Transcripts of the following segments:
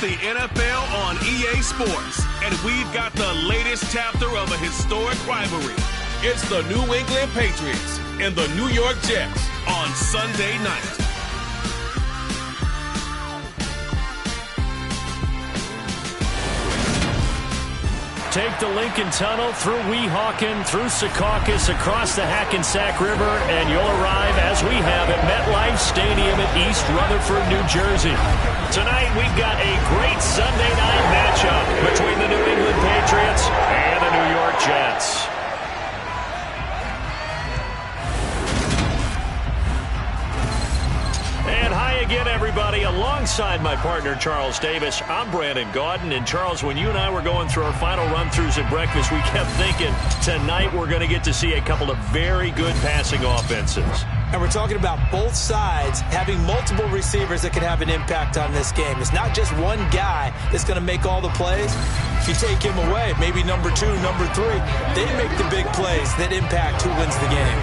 the NFL on EA Sports, and we've got the latest chapter of a historic rivalry. It's the New England Patriots and the New York Jets on Sunday night. Take the Lincoln Tunnel through Weehawken, through Secaucus, across the Hackensack River, and you'll arrive, as we have, at MetLife Stadium at East Rutherford, New Jersey. Tonight, we've got a great Sunday night matchup between the New England Patriots and the New York Jets. And hi again, everybody. Alongside my partner, Charles Davis, I'm Brandon Gaudin. And, Charles, when you and I were going through our final run-throughs at breakfast, we kept thinking tonight we're going to get to see a couple of very good passing offenses. And we're talking about both sides having multiple receivers that can have an impact on this game. It's not just one guy that's going to make all the plays. If you take him away, maybe number 2, number 3, they make the big plays that impact who wins the game.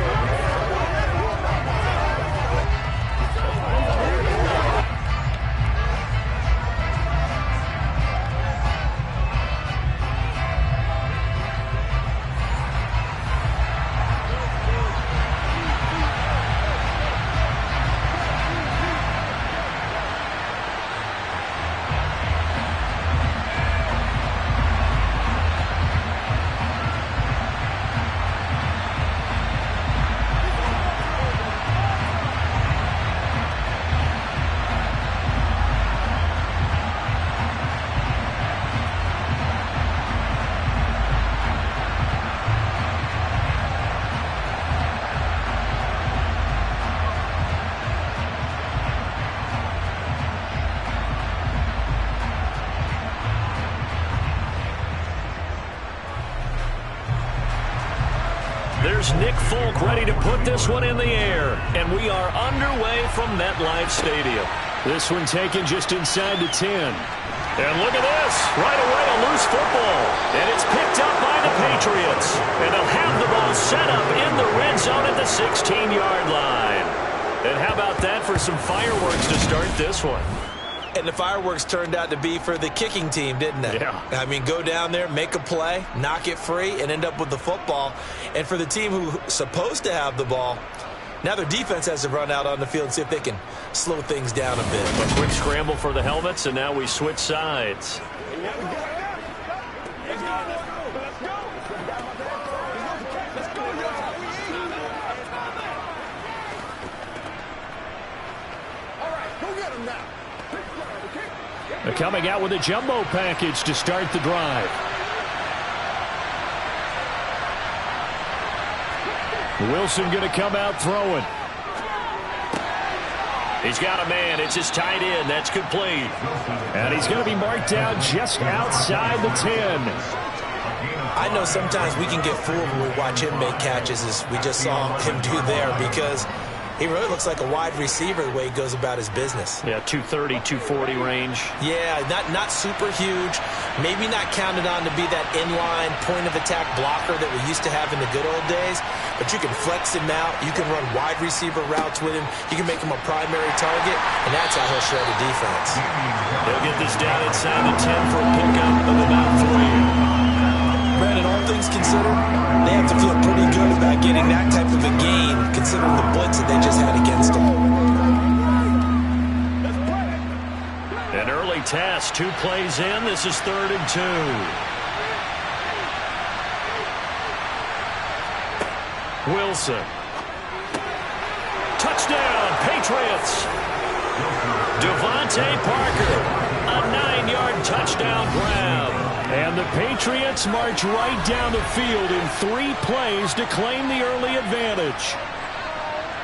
There's Nick Folk ready to put this one in the air. And we are underway from MetLife Stadium. This one taken just inside the 10. And look at this. Right away, a loose football. And it's picked up by the Patriots. And they'll have the ball set up in the red zone at the 16-yard line. And how about that for some fireworks to start this one? And the fireworks turned out to be for the kicking team, didn't they? Yeah. I mean, go down there, make a play, knock it free, and end up with the football. And for the team who's supposed to have the ball, now their defense has to run out on the field and see if they can slow things down a bit. A quick scramble for the helmets, and now we switch sides. They're coming out with a jumbo package to start the drive. Wilson going to come out throwing. He's got a man. It's his tight end. That's complete. And he's going to be marked down just outside the 10. I know sometimes we can get fooled when we watch him make catches, as we just saw him do there, because he really looks like a wide receiver the way he goes about his business. Yeah, 230, 240 range. Yeah, not super huge. Maybe not counted on to be that inline point-of-attack blocker that we used to have in the good old days. But you can flex him out. You can run wide receiver routes with him. You can make him a primary target, and that's how he'll shred a defense. They'll get this down inside the 10 for a pickup of about 3. Brandon, all things considered, they have to feel pretty good about getting that type of a gain, considering the blitz that they just had against them. An early test, 2 plays in. This is 3rd and 2. Wilson. Touchdown, Patriots. Devontae Parker, a 9-yard touchdown grab. And the Patriots march right down the field in 3 plays to claim the early advantage.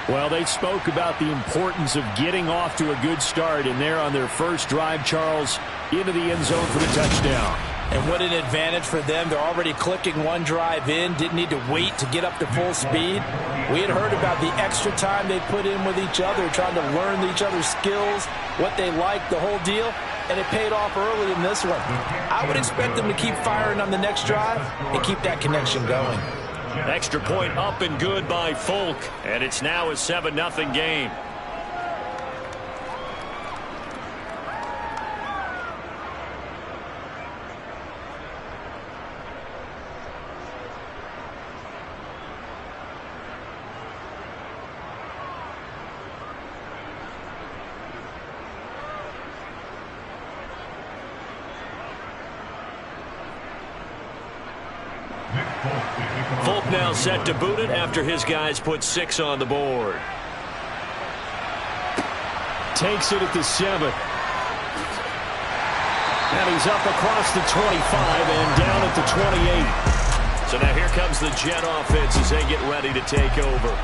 Well, they spoke about the importance of getting off to a good start, and they're on their first drive, Charles, into the end zone for the touchdown. And what an advantage for them. They're already clicking one drive in, didn't need to wait to get up to full speed. We had heard about the extra time they put in with each other, trying to learn each other's skills, what they like, the whole deal, and it paid off early in this one. I would expect them to keep firing on the next drive and keep that connection going. Extra point up and good by Folk, and it's now a 7-0 game. Folk now set to boot it after his guys put 6 on the board. Takes it at the 7. And he's up across the 25 and down at the 28. So now here comes the Jet offense as they get ready to take over.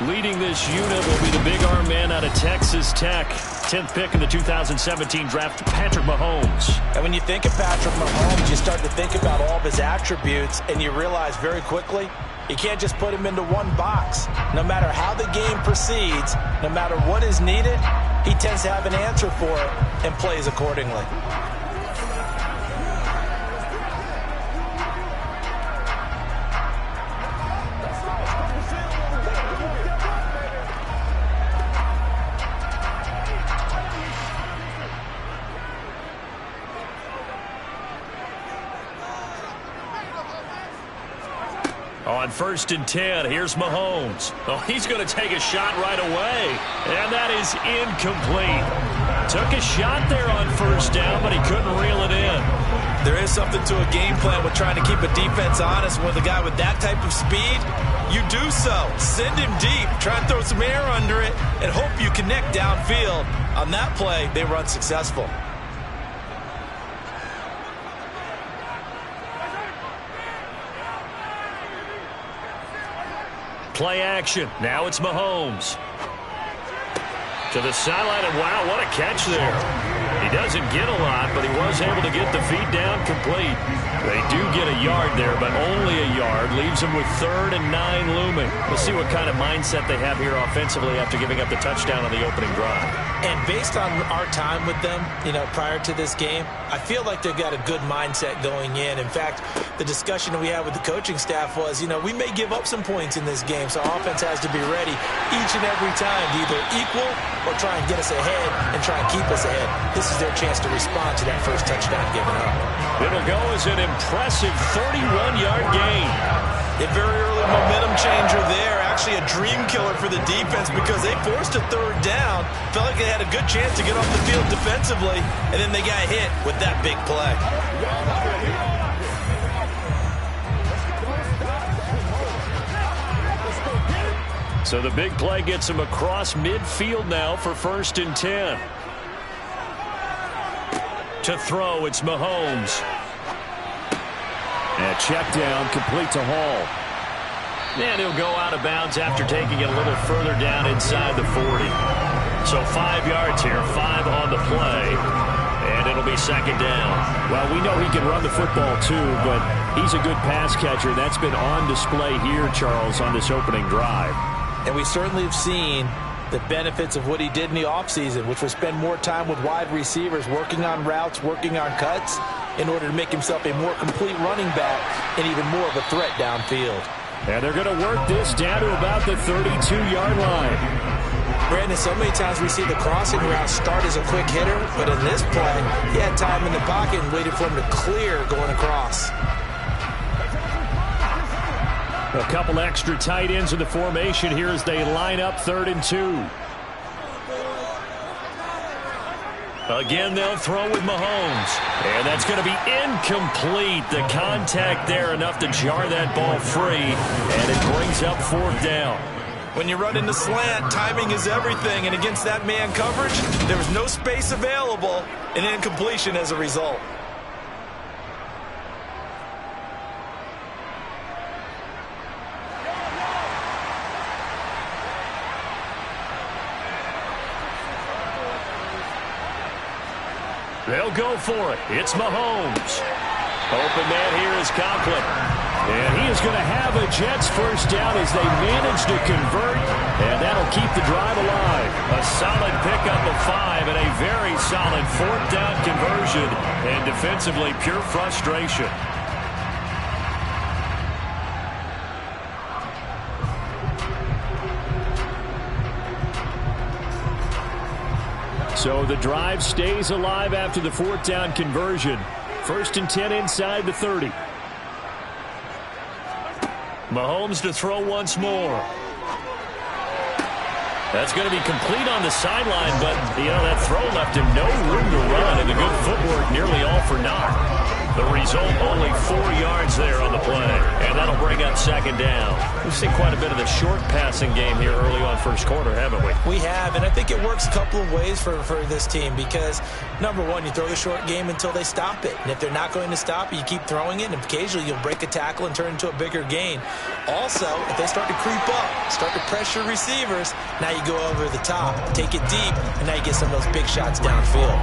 Leading this unit will be the big arm man out of Texas Tech. 10th pick in the 2017 draft, Patrick Mahomes. And when you think of Patrick Mahomes, you start to think about all of his attributes, and you realize very quickly, you can't just put him into one box. No matter how the game proceeds, no matter what is needed, he tends to have an answer for it and plays accordingly. On 1st and 10, here's Mahomes. Oh, he's going to take a shot right away. And that is incomplete. Took a shot there on 1st down, but he couldn't reel it in. There is something to a game plan with trying to keep a defense honest. With a guy with that type of speed, you do so. Send him deep. Try and throw some air under it and hope you connect downfield. On that play, they were unsuccessful. Play action. Now it's Mahomes. To the sideline, and wow, what a catch there. He doesn't get a lot, but he was able to get the feet down complete. They do get a yard there, but only a yard. Leaves them with 3rd and 9 looming. We'll see what kind of mindset they have here offensively after giving up the touchdown on the opening drive. And based on our time with them, prior to this game, I feel like they've got a good mindset going in. In fact, the discussion that we had with the coaching staff was, we may give up some points in this game, so our offense has to be ready each and every time to either equal or try and get us ahead and try and keep us ahead. This is their chance to respond to that first touchdown given up. It'll go as an impressive 31-yard gain. A very early momentum changer there. Actually a dream killer for the defense because they forced a 3rd down. Felt like they had a good chance to get off the field defensively, and then they got hit with that big play. So the big play gets him across midfield now for 1st and 10. To throw, it's Mahomes. And check down, complete to Hall. And he'll go out of bounds after taking it a little further down inside the 40. So 5 yards here, 5 on the play. And it'll be 2nd down. Well, we know he can run the football too, but he's a good pass catcher. That's been on display here, Charles, on this opening drive. And we certainly have seen the benefits of what he did in the offseason, which was spend more time with wide receivers, working on routes, working on cuts, in order to make himself a more complete running back and even more of a threat downfield. And they're going to work this down to about the 32-yard line. Brandon, so many times we see the crossing route start as a quick hitter, but in this play, he had time in the pocket and waited for him to clear going across. A couple extra tight ends in the formation here as they line up 3rd and 2. Again, they'll throw with Mahomes. And that's going to be incomplete. The contact there enough to jar that ball free. And it brings up 4th down. When you run into slant, timing is everything. And against that man coverage, there was no space available. And incompletion as a result. They'll go for it. It's Mahomes. Open man here is Conklin. And he is going to have a Jets 1st down as they manage to convert. And that'll keep the drive alive. A solid pickup of 5 and a very solid 4th down conversion. And defensively, pure frustration. So the drive stays alive after the 4th down conversion. 1st and 10 inside the 30. Mahomes to throw once more. That's going to be complete on the sideline, but, that throw left him no room to run, and the good footwork nearly all for naught. The result, only 4 yards there on the play. And that'll bring up second down. We've seen quite a bit of the short passing game here early on first quarter, haven't we? We have, and I think it works a couple of ways for this team because, number one, you throw the short game until they stop it. And if they're not going to stop it, you keep throwing it, and occasionally you'll break a tackle and turn into a bigger gain. Also, if they start to creep up, start to pressure receivers, now you go over the top, take it deep, and now you get some of those big shots downfield.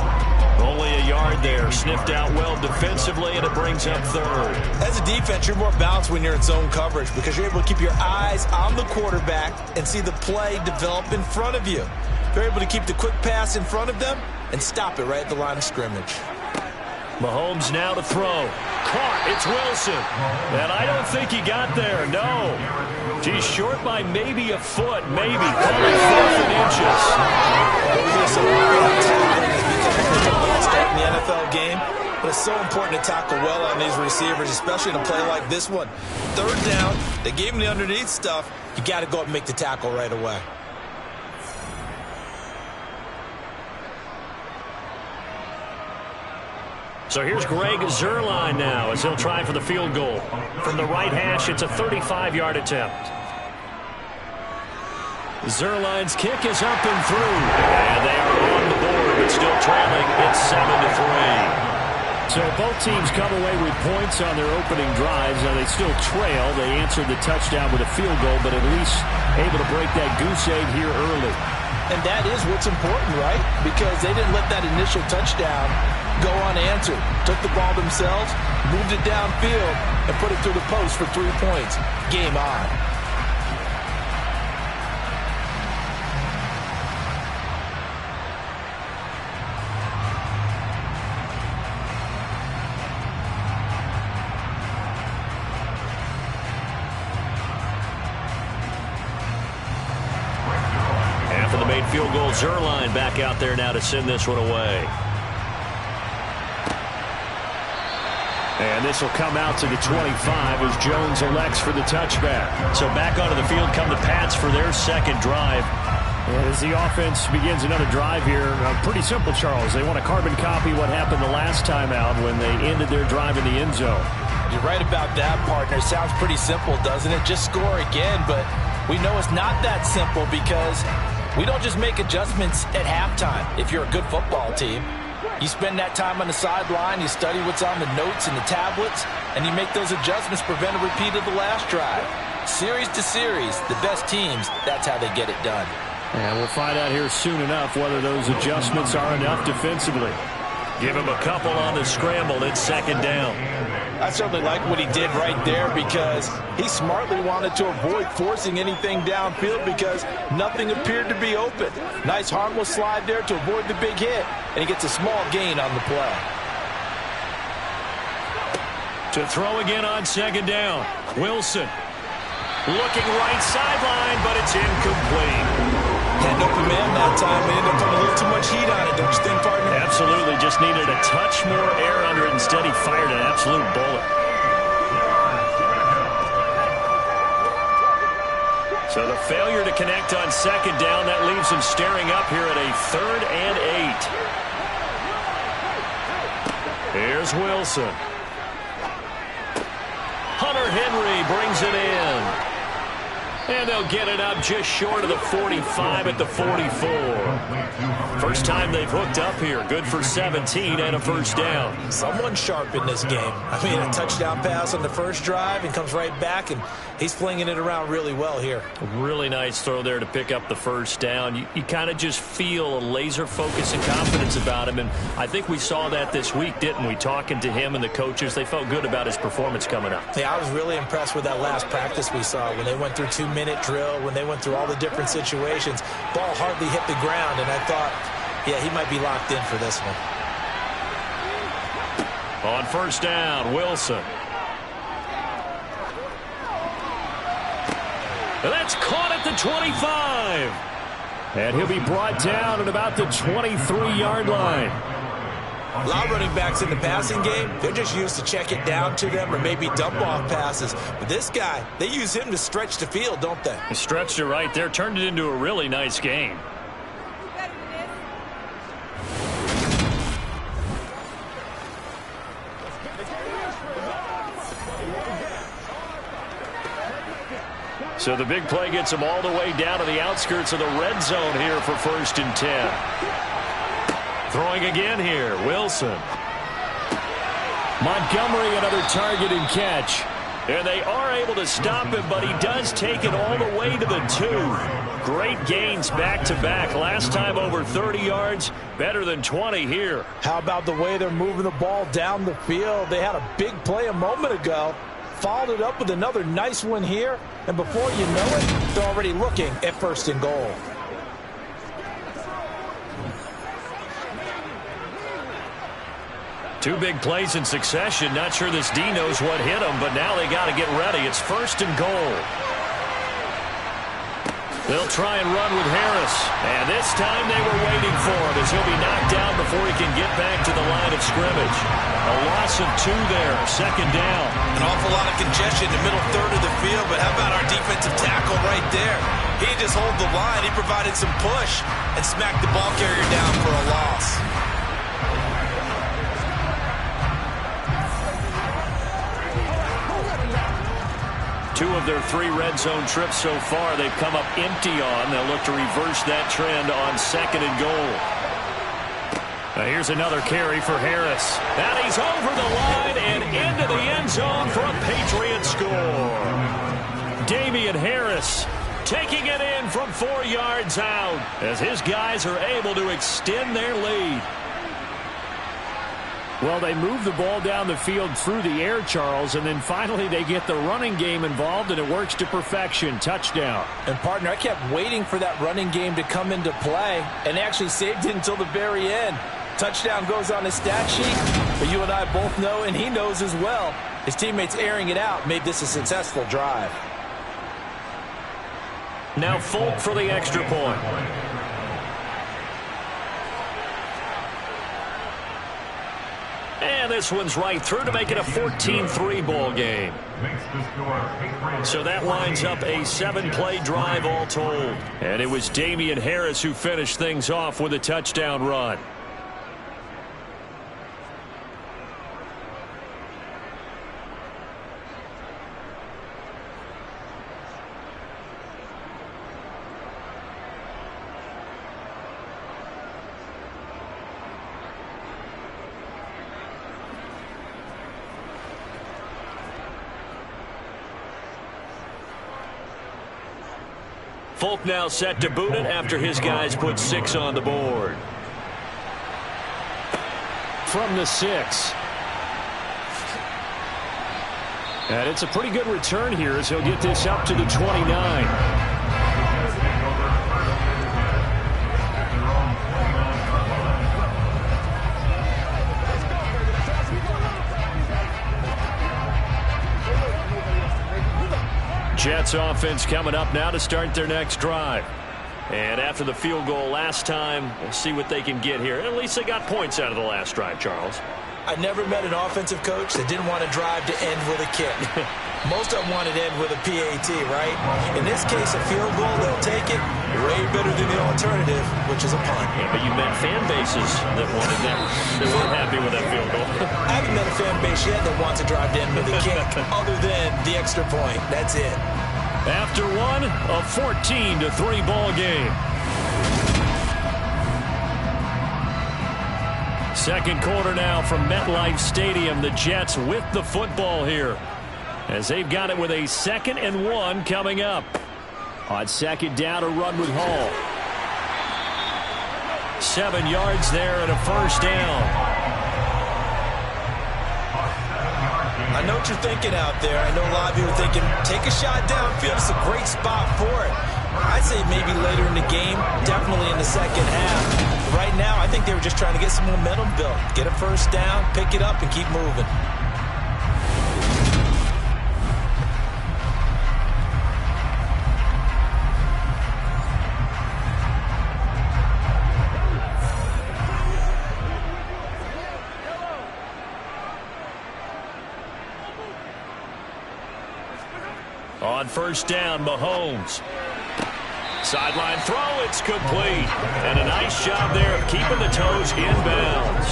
Only a yard there. Sniffed out well defensively, and it brings up third. As a defense, you're more balanced when you're in zone coverage because you're able to keep your eyes on the quarterback and see the play develop in front of you. You're able to keep the quick pass in front of them and stop it right at the line of scrimmage. Mahomes now to throw. Caught. It's Wilson. And I don't think he got there. No. He's short by maybe a foot. Maybe. Coming 4th and inches. In the NFL game, but it's so important to tackle well on these receivers, especially in a play like this one. Third down, they gave him the underneath stuff. You got to go up and make the tackle right away. So here's Greg Zuerlein now as he'll try for the field goal. From the right hash, it's a 35-yard attempt. Zuerlein's kick is up and through. And they are on the board, but still trailing. It's 7-3. So both teams come away with points on their opening drives. Now they still trail. They answered the touchdown with a field goal, but at least able to break that goose egg here early. And that is what's important, right? Because they didn't let that initial touchdown go unanswered. Took the ball themselves, moved it downfield, and put it through the post for 3 points. Game on. After the made field goal, Zuerlein back out there now to send this one away. And this will come out to the 25 as Jones elects for the touchback. So back onto the field come the Pats for their second drive. And as the offense begins another drive here, pretty simple, Charles. They want to carbon copy what happened the last time out when they ended their drive in the end zone. You're right about that, partner. Sounds pretty simple, doesn't it? Just score again, but we know it's not that simple because we don't just make adjustments at halftime if you're a good football team. You spend that time on the sideline, you study what's on the notes and the tablets, and you make those adjustments, prevent a repeat of the last drive. Series to series, the best teams, that's how they get it done. And we'll find out here soon enough whether those adjustments are enough defensively. Give him a couple on the scramble. It's second down. I certainly like what he did right there because he smartly wanted to avoid forcing anything downfield because nothing appeared to be open. Nice harmless slide there to avoid the big hit, and he gets a small gain on the play. To throw again on second down. Wilson looking right sideline, but it's incomplete. Had no command that time. They ended up putting a little too much heat on it, don't you think, partner? Absolutely. Just needed a touch more air under it. Instead, he fired an absolute bullet. So the failure to connect on second down, that leaves him staring up here at a 3rd and 8. Here's Wilson. Hunter Henry brings it in. And they'll get it up just short of the 45 at the 44. First time they've hooked up here. Good for 17 and a first down. Someone sharp in this game. I mean, a touchdown pass on the first drive and comes right back, and he's flinging it around really well here. A really nice throw there to pick up the first down. You kind of just feel a laser focus and confidence about him, and I think we saw that this week, didn't we? Talking to him and the coaches, they felt good about his performance coming up. Yeah, I was really impressed with that last practice we saw when they went through 2-minute drill, when they went through all the different situations. Ball hardly hit the ground, and I thought, yeah, he might be locked in for this one. On first down, Wilson. That's caught at the 25. And he'll be brought down at about the 23-yard line. A lot of running backs in the passing game, they're just used to check it down to them or maybe dump-off passes. But this guy, they use him to stretch the field, don't they? He stretched it right there, turned it into a really nice game. So the big play gets them all the way down to the outskirts of the red zone here for 1st and 10. Throwing again here, Wilson. Montgomery, another target and catch. And they are able to stop him, but he does take it all the way to the 2. Great gains back-to-back. Last time over 30 yards, better than 20 here. How about the way they're moving the ball down the field? They had a big play a moment ago, followed it up with another nice one here, and before you know it, they're already looking at 1st and goal. Two big plays in succession. Not sure this D knows what hit him, but now they got to get ready. It's 1st and goal. They'll try and run with Harris. And this time they were waiting for him as he'll be knocked down before he can get back to the line of scrimmage. A loss of 2 there. 2nd down. An awful lot of congestion in the middle third of the field, but how about our defensive tackle right there? He just hold the line. He provided some push and smacked the ball carrier down for a loss. Two of their 3 red zone trips so far they've come up empty on. They'll look to reverse that trend on 2nd and goal. Now here's another carry for Harris. And he's over the line and into the end zone for a Patriots score. Damian Harris taking it in from 4 yards out as his guys are able to extend their lead. Well, they move the ball down the field through the air, Charles, and then finally they get the running game involved, and it works to perfection. Touchdown. And, partner, I kept waiting for that running game to come into play, and actually saved it until the very end. Touchdown goes on his stat sheet, but you and I both know, and he knows as well, his teammates airing it out made this a successful drive. Now Folk for the extra point. And this one's right through to make it a 14-3 ball game. So that lines up a 7-play drive all told. And it was Damian Harris who finished things off with a touchdown run. Folk now set to boot it after his guys put 6 on the board. From the 6. And it's a pretty good return here as he'll get this up to the 29. Jets offense coming up now to start their next drive. And after the field goal last time, we'll see what they can get here. At least they got points out of the last drive, Charles. I never met an offensive coach that didn't want to drive to end with a kick. Most of them wanted to end with a PAT, right? In this case, a field goal, they'll take it. Way better than the alternative, which is a punt. Yeah, but you met fan bases that wanted that. They weren't happy with that field goal. I haven't met a fan base yet that wants to drive to end with a kick other than the extra point. That's it. After one, a 14-3 ball game. Second quarter now from MetLife Stadium. The Jets with the football here as they've got it with a 2nd and 1 coming up. On 2nd down, a run with Hall. 7 yards there and a 1st down. I know what you're thinking out there. I know a lot of you are thinking, take a shot downfield. It's a great spot for it. I'd say maybe later in the game, definitely in the second half. Right now, I think they were just trying to get some momentum built. Get a 1st down, pick it up, and keep moving. On 1st down, Mahomes. Sideline throw, it's complete. And a nice job there of keeping the toes in bounds.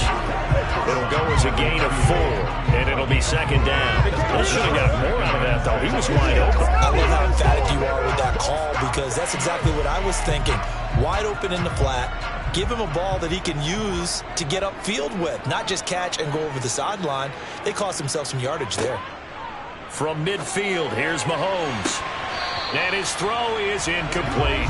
It'll go as a gain of 4, and it'll be second down. They should have got more out of that, though. He was wide open. I love how emphatic you are with that call, because that's exactly what I was thinking. Wide open in the flat. Give him a ball that he can use to get upfield with, not just catch and go over the sideline. They cost themselves some yardage there. From midfield, here's Mahomes. And his throw is incomplete.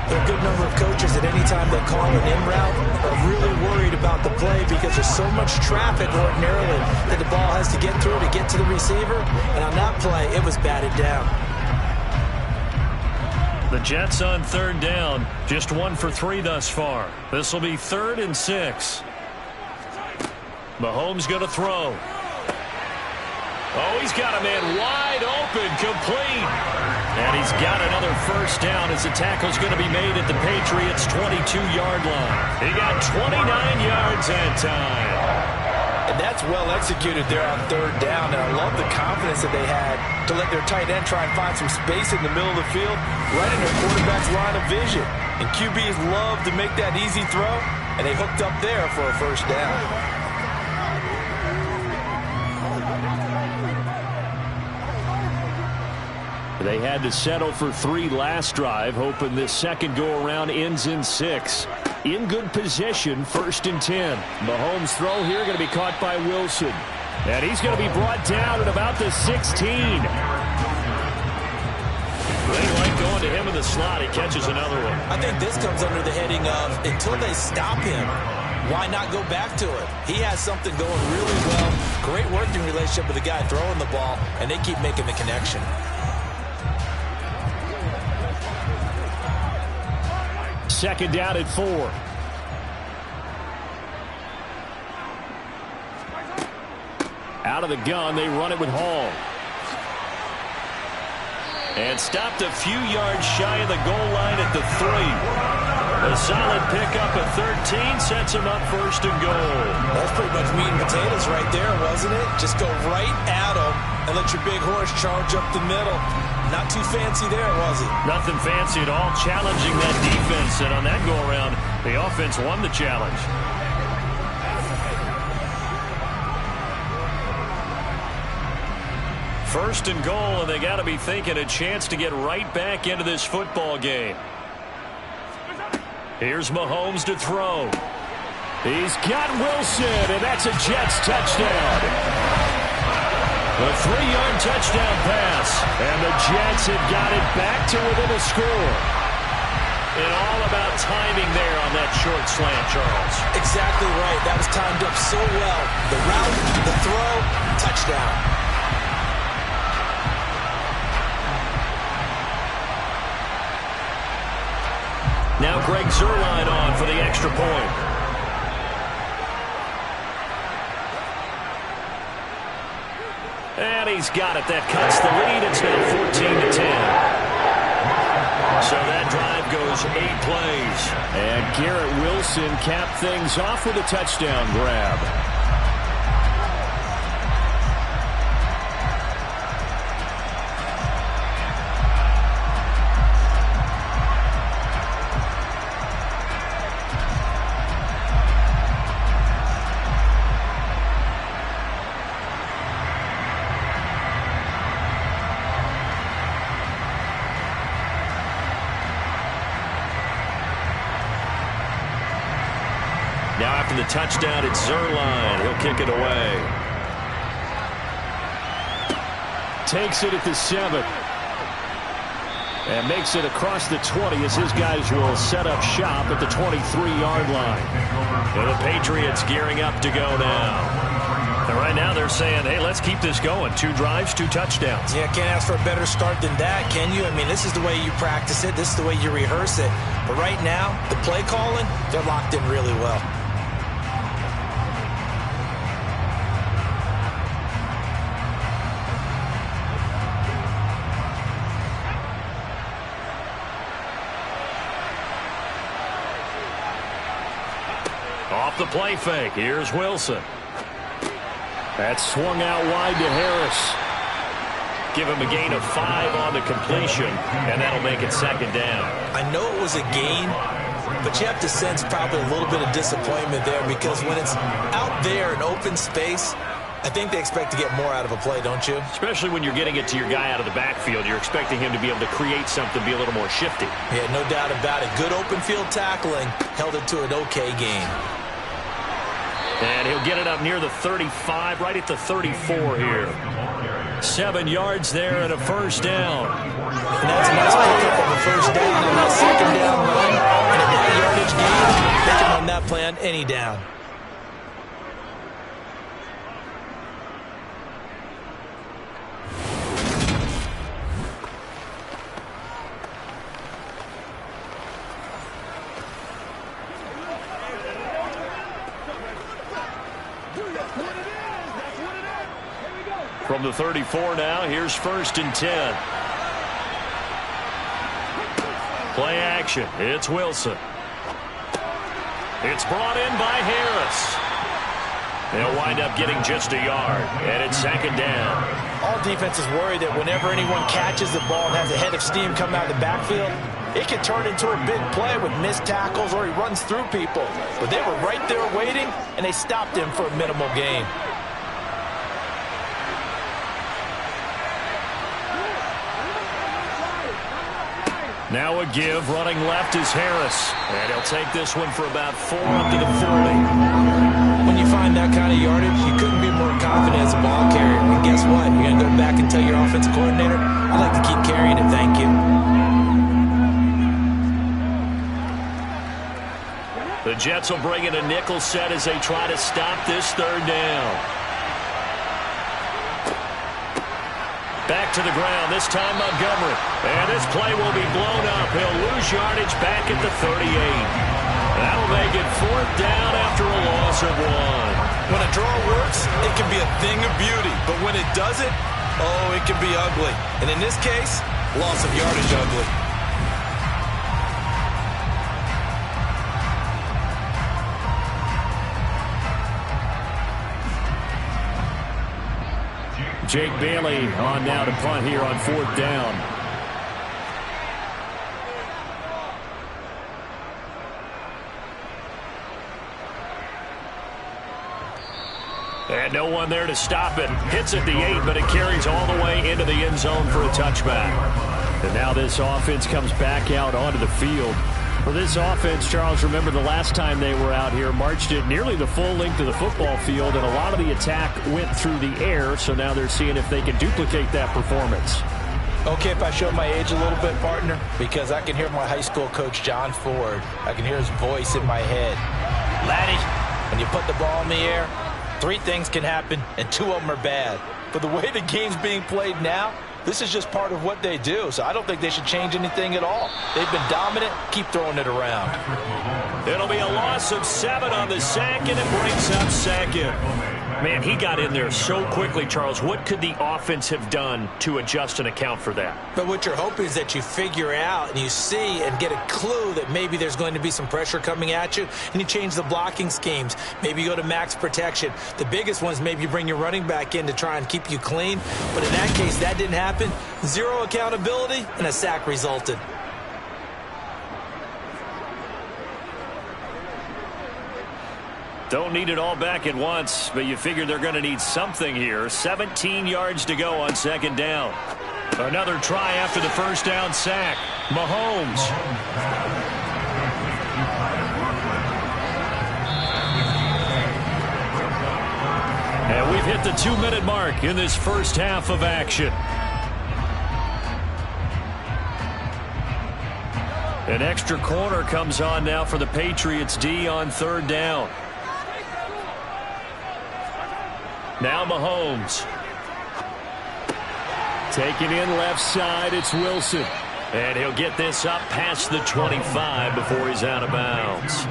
There are a good number of coaches at any time they call an in route are really worried about the play because there's so much traffic ordinarily that the ball has to get through to get to the receiver. And on that play, it was batted down. The Jets on third down, just 1 for 3 thus far. This will be 3rd and 6. Mahomes going to throw. Oh, he's got a man wide open, complete. And he's got another first down as the tackle's going to be made at the Patriots' 22-yard line. He got 29 yards that time. And that's well executed there on third down. And I love the confidence that they had to let their tight end try and find some space in the middle of the field, right in their quarterback's line of vision. And QBs love to make that easy throw, and they hooked up there for a first down. They had to settle for 3 last drive, hoping this second go-around ends in 6. In good position, 1st and 10. Mahomes' throw here going to be caught by Wilson. And he's going to be brought down at about the 16. They like going to him in the slot. He catches another one. I think this comes under the heading of, until they stop him, why not go back to it? He has something going really well. Great working relationship with the guy throwing the ball, and they keep making the connection. Second down at 4. Out of the gun, they run it with Hall. And stopped a few yards shy of the goal line at the 3. A solid pickup at 13 sets him up 1st and goal. That's pretty much meat and potatoes right there, wasn't it? Just go right at him and let your big horse charge up the middle. Not too fancy there, was it? Nothing fancy at all, challenging that defense. And on that go-around, the offense won the challenge. First and goal, and they got to be thinking a chance to get right back into this football game. Here's Mahomes to throw. He's got Wilson, and that's a Jets touchdown. A 3-yard touchdown pass, and the Jets have got it back to within a score. And all about timing there on that short slant, Charles. Exactly right. That was timed up so well. The route, the throw, touchdown. Now Greg Zuerlein on for the extra point. And he's got it. That cuts the lead. It's now 14-10. So that drive goes 8 plays. And Garrett Wilson capped things off with a touchdown grab. Now after the touchdown, it's Zuerlein. He'll kick it away. Takes it at the 7. And makes it across the 20 as his guys will set up shop at the 23-yard line. And the Patriots gearing up to go now. And right now they're saying, hey, let's keep this going. 2 drives, 2 touchdowns. Yeah, can't ask for a better start than that, can you? I mean, this is the way you practice it. This is the way you rehearse it. But right now, the play calling, they're locked in really well. Off the play fake. Here's Wilson. That's swung out wide to Harris. Give him a gain of 5 on the completion, and that'll make it second down. I know it was a gain, but you have to sense probably a little bit of disappointment there because when it's out there in open space, I think they expect to get more out of a play, don't you? Especially when you're getting it to your guy out of the backfield. You're expecting him to be able to create something, be a little more shifty. Yeah, no doubt about it. Good open field tackling held it to an okay game. And he'll get it up near the 35, right at the 34 here. 7 yards there and a first down. And that's a nice pickup of a first down on that second down run. And at that yardage gain, they can run that play on any down. From the 34 now, here's 1st and 10. Play action. It's Wilson. It's brought in by Harris. They'll wind up getting just a yard, and it's 2nd down. All defenses worry that whenever anyone catches the ball and has a head of steam come out of the backfield, it can turn into a big play with missed tackles or he runs through people. But they were right there waiting, and they stopped him for a minimal gain. Now a give, running left is Harris. And he'll take this one for about 4 up to the 40. When you find that kind of yardage, you couldn't be more confident as a ball carrier. And guess what? You're going to go back and tell your offensive coordinator, I'd like to keep carrying it, thank you. The Jets will bring in a nickel set as they try to stop this 3rd down. Back to the ground, this time Montgomery. And this play will be blown up. He'll lose yardage back at the 38. That'll make it 4th down after a loss of 1. When a draw works, it can be a thing of beauty. But when it doesn't, oh, it can be ugly. And in this case, loss of yardage ugly. Jake Bailey on now to punt here on 4th down. And no one there to stop it. Hits at the 8, but it carries all the way into the end zone for a touchback. And now this offense comes back out onto the field. For this offense, Charles, remember the last time they were out here, marched it nearly the full length of the football field, and a lot of the attack went through the air, so now they're seeing if they can duplicate that performance. Okay, if I show my age a little bit, partner, because I can hear my high school coach, John Ford. I can hear his voice in my head. Laddie, when you put the ball in the air, 3 things can happen, and 2 of them are bad. But the way the game's being played now, this is just part of what they do, so I don't think they should change anything at all. They've been dominant. Keep throwing it around. It'll be a loss of 7 on the sack, and it brings up 2nd. Man, he got in there so quickly, Charles. What could the offense have done to adjust and account for that? But what you're hoping is that you figure out and you see and get a clue that maybe there's going to be some pressure coming at you, and you change the blocking schemes. Maybe you go to max protection. The biggest one is maybe you bring your running back in to try and keep you clean. But in that case, that didn't happen. 0 accountability, and a sack resulted. Don't need it all back at once, but you figure they're going to need something here. 17 yards to go on 2nd down. Another try after the 1st down sack. Mahomes. And we've hit the 2-minute mark in this first half of action. An extra corner comes on now for the Patriots D on 3rd down. Now Mahomes. Taking in left side, it's Wilson. And he'll get this up past the 25 before he's out of bounds.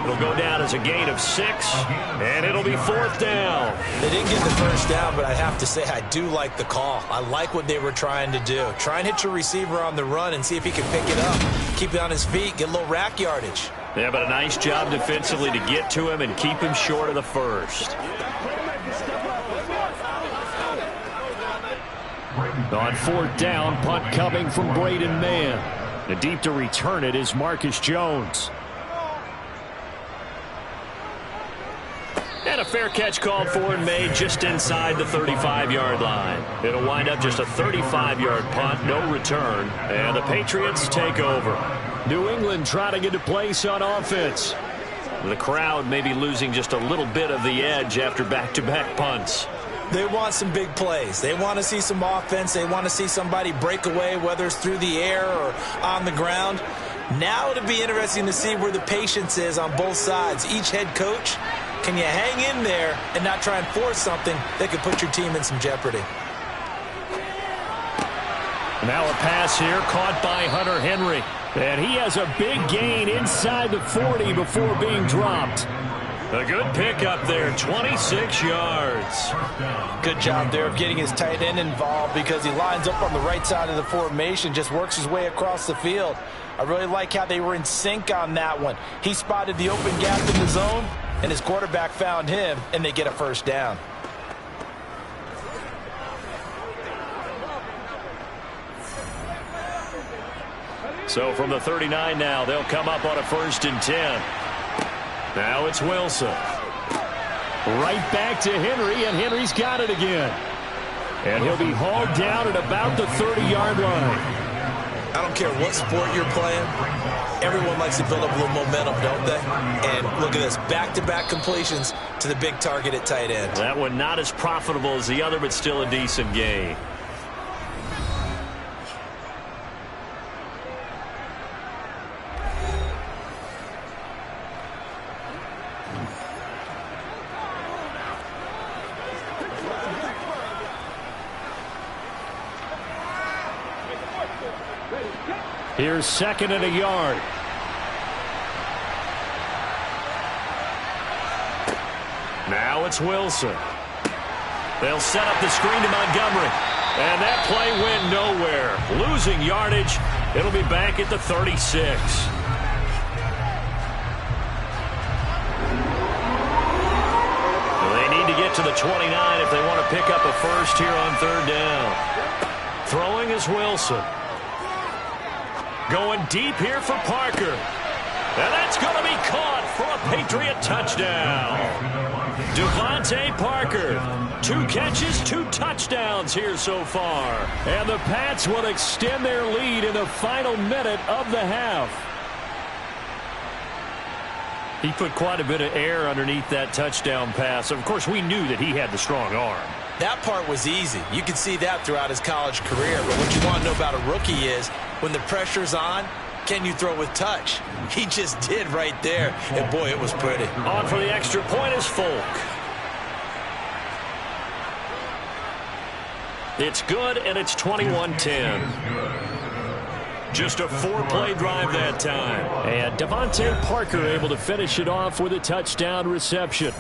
It'll go down as a gain of 6, and it'll be 4th down. They didn't get the first down, but I have to say I do like the call. I like what they were trying to do. Try and hit your receiver on the run and see if he can pick it up. Keep it on his feet, get a little rack yardage. Yeah, but a nice job defensively to get to him and keep him short of the first. On 4th down, punt coming from Braden Mann. The deep to return it is Marcus Jones. fair catch called for and made just inside the 35-yard line. It'll wind up just a 35-yard punt, no return, and the Patriots take over. New England trying to get a place on offense. The crowd may be losing just a little bit of the edge after back-to-back punts. They want some big plays. They want to see some offense. They want to see somebody break away, whether it's through the air or on the ground. Now it'll be interesting to see where the patience is on both sides. Each head coach, can you hang in there and not try and force something that could put your team in some jeopardy? Now a pass here caught by Hunter Henry. And he has a big gain inside the 40 before being dropped. A good pickup there, 26 yards. Good job there of getting his tight end involved because he lines up on the right side of the formation, just works his way across the field. I really like how they were in sync on that one. He spotted the open gap in the zone, and his quarterback found him, and they get a first down. So from the 39 now, they'll come up on a 1st and 10. Now it's Wilson. Right back to Henry, and Henry's got it again. And he'll be hauled down at about the 30-yard line. I don't care what sport you're playing. Everyone likes to build up a little momentum, don't they? And look at this, back-to-back completions to the big target at tight end. That one not as profitable as the other, but still a decent gain. Here's 2nd and a yard. Now it's Wilson. They'll set up the screen to Montgomery. And that play went nowhere. Losing yardage. It'll be back at the 36. They need to get to the 29 if they want to pick up a first here on 3rd down. Throwing is Wilson. Going deep here for Parker. And that's going to be caught for a Patriot touchdown. Devontae Parker. 2 catches, 2 touchdowns here so far. And the Pats will extend their lead in the final minute of the half. He put quite a bit of air underneath that touchdown pass. Of course, we knew that he had the strong arm. That part was easy. You could see that throughout his college career. But what you want to know about a rookie is when the pressure's on, can you throw with touch? He just did right there. And, boy, it was pretty. On for the extra point is Folk. It's good, and it's 21-10. Just a 4-play drive that time. And Devontae Parker able to finish it off with a touchdown reception.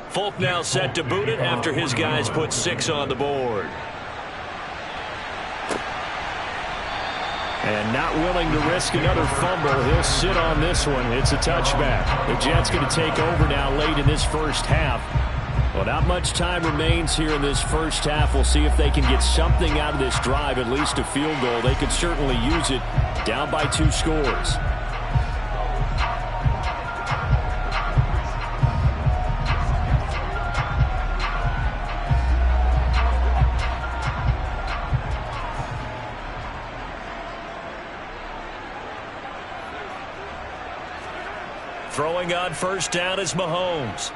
Folk now set to boot it after his guys put 6 on the board. And not willing to risk another fumble, he'll sit on this one. It's a touchback. The Jets going to take over now late in this first half. Well, not much time remains here in this first half. We'll see if they can get something out of this drive, at least a field goal. They could certainly use it down by 2 scores. Throwing on first down is Mahomes.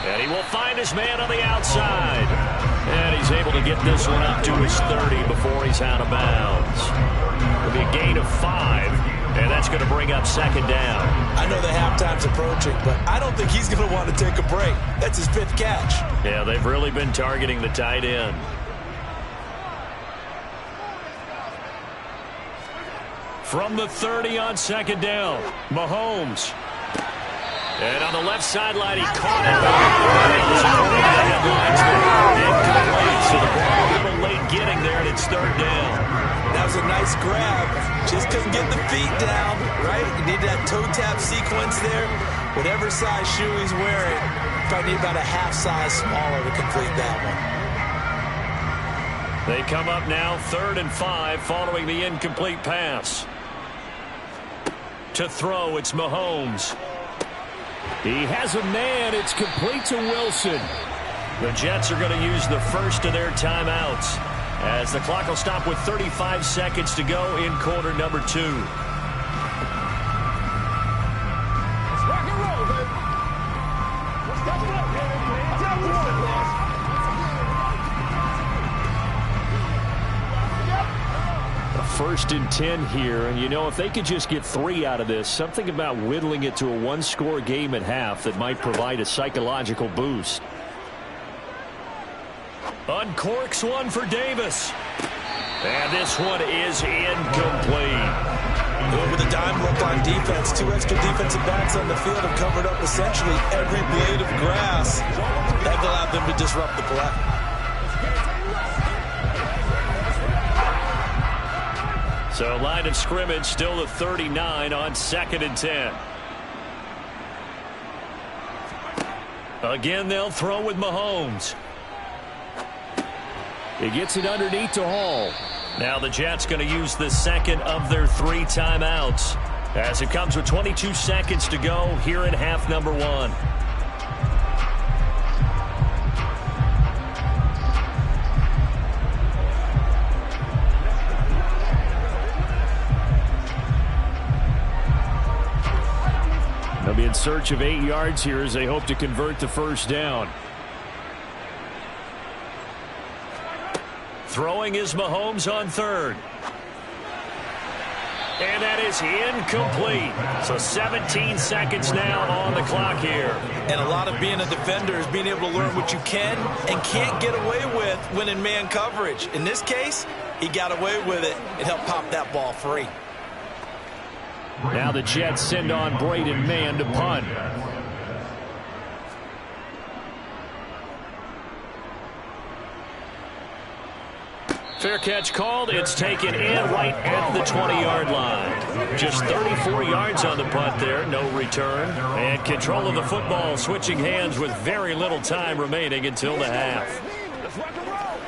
And he will find his man on the outside. And he's able to get this one up to his 30 before he's out of bounds. It'll be a gain of 5, and that's going to bring up 2nd down. I know the halftime's approaching, but I don't think he's going to want to take a break. That's his 5th catch. Yeah, they've really been targeting the tight end. From the 30 on 2nd down, Mahomes. And on the left sideline, he caught it. Incomplete, so the ball a little late getting there, and it's third down. That was a nice grab. Just couldn't get the feet down, right? You need that toe tap sequence there. Whatever size shoe he's wearing, probably need about a half size smaller to complete that one. They come up now 3rd and 5 following the incomplete pass. To throw, it's Mahomes. He has a man. It's complete to Wilson. The Jets are going to use the first of their timeouts as the clock will stop with 35 seconds to go in quarter number 2. Let's rock and roll, baby. First and 10 here, and you know, if they could just get 3 out of this, something about whittling it to a one-score game at half that might provide a psychological boost. Uncorks one for Davis. And this one is incomplete. With a dime look on defense, 2 extra defensive backs on the field have covered up essentially every blade of grass. That allowed them to disrupt the play. So line of scrimmage still the 39 on 2nd and 10. Again, they'll throw with Mahomes. He gets it underneath to Hall. Now the Jets going to use the second of their 3 timeouts as it comes with 22 seconds to go here in half number 1. They'll be in search of 8 yards here as they hope to convert the first down. Throwing is Mahomes on 3rd. And that is incomplete. So 17 seconds now on the clock here. And a lot of being a defender is being able to learn what you can and can't get away with when in man coverage. In this case, he got away with it and helped pop that ball free. Now the Jets send on Braden Mann to punt. Fair catch called. It's taken in right at the 20-yard line. Just 34 yards on the punt there. No return. And control of the football switching hands with very little time remaining until the half. Let's rock and roll.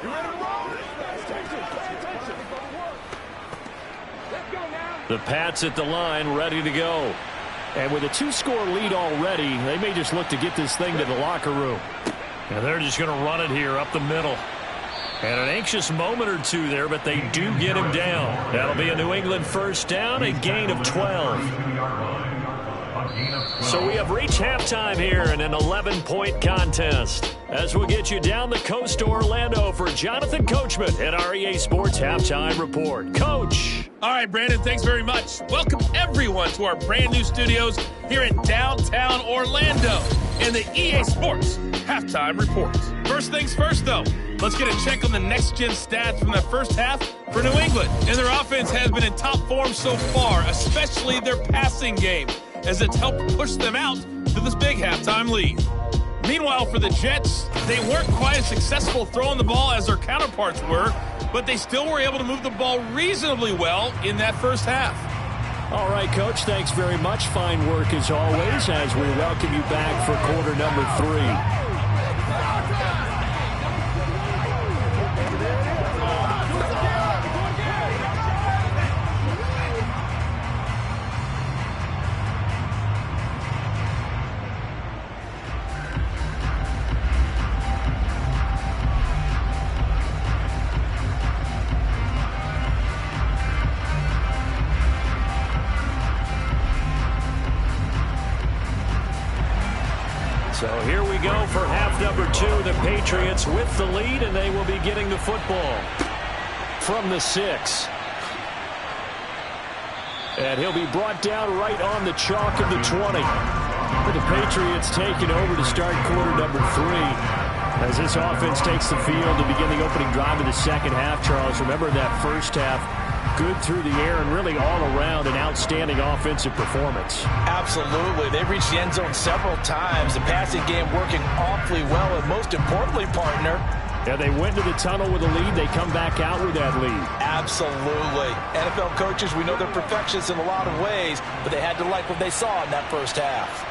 You ready to roll? Pay attention. Let's go now. The Pats at the line ready to go. And with a 2-score lead already, they may just look to get this thing to the locker room. And they're just going to run it here up the middle. And an anxious moment or two there, but they do get him down. That'll be a New England first down, a gain of 12. So we have reached halftime here in an 11-point contest. As we'll get you down the coast to Orlando for Jonathan Coachman at our EA Sports Halftime Report. Coach. All right, Brandon, thanks very much. Welcome, everyone, to our brand-new studios here in downtown Orlando in the EA Sports Halftime Report. First things first, though, let's get a check on the next-gen stats from the first half for New England. And their offense has been in top form so far, especially their passing game, as it's helped push them out to this big halftime lead. Meanwhile, for the Jets, they weren't quite as successful throwing the ball as their counterparts were, but they still were able to move the ball reasonably well in that first half. All right, Coach, thanks very much. Fine work as always as we welcome you back for quarter number 3. So here we go for half number 2. The Patriots with the lead, and they will be getting the football from the 6. And he'll be brought down right on the chalk of the 20. For the Patriots taking over to start quarter number 3. As this offense takes the field to begin the opening drive of the second half, Charles, remember that first half, good through the air and really all around an outstanding offensive performance. Absolutely. They've reached the end zone several times. The passing game working awfully well, and most importantly, partner, yeah, they went to the tunnel with a lead. They come back out with that lead. Absolutely. NFL coaches, we know they're perfectionists in a lot of ways, but they had to like what they saw in that first half.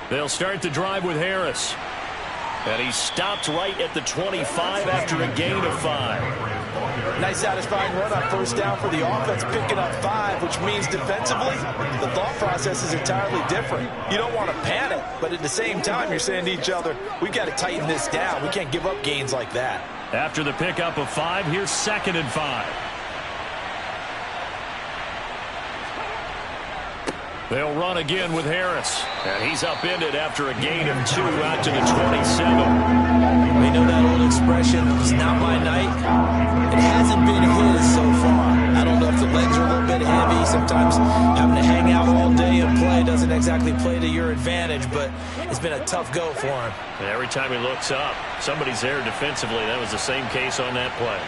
They'll start the drive with Harris. And he stopped right at the 25 after a gain of 5. Nice satisfying run on first down for the offense, picking up 5, which means defensively, the thought process is entirely different. You don't want to panic, but at the same time, you're saying to each other, we've got to tighten this down. We can't give up gains like that. After the pickup of 5, here's 2nd and 5. They'll run again with Harris. And he's upended after a gain of 2 out to the 27. We know that old expression, it's not my night. It hasn't been his so far. I don't know if the legs are a little bit heavy. Sometimes having to hang out all day and play doesn't exactly play to your advantage, but it's been a tough go for him. And every time he looks up, somebody's there defensively. That was the same case on that play.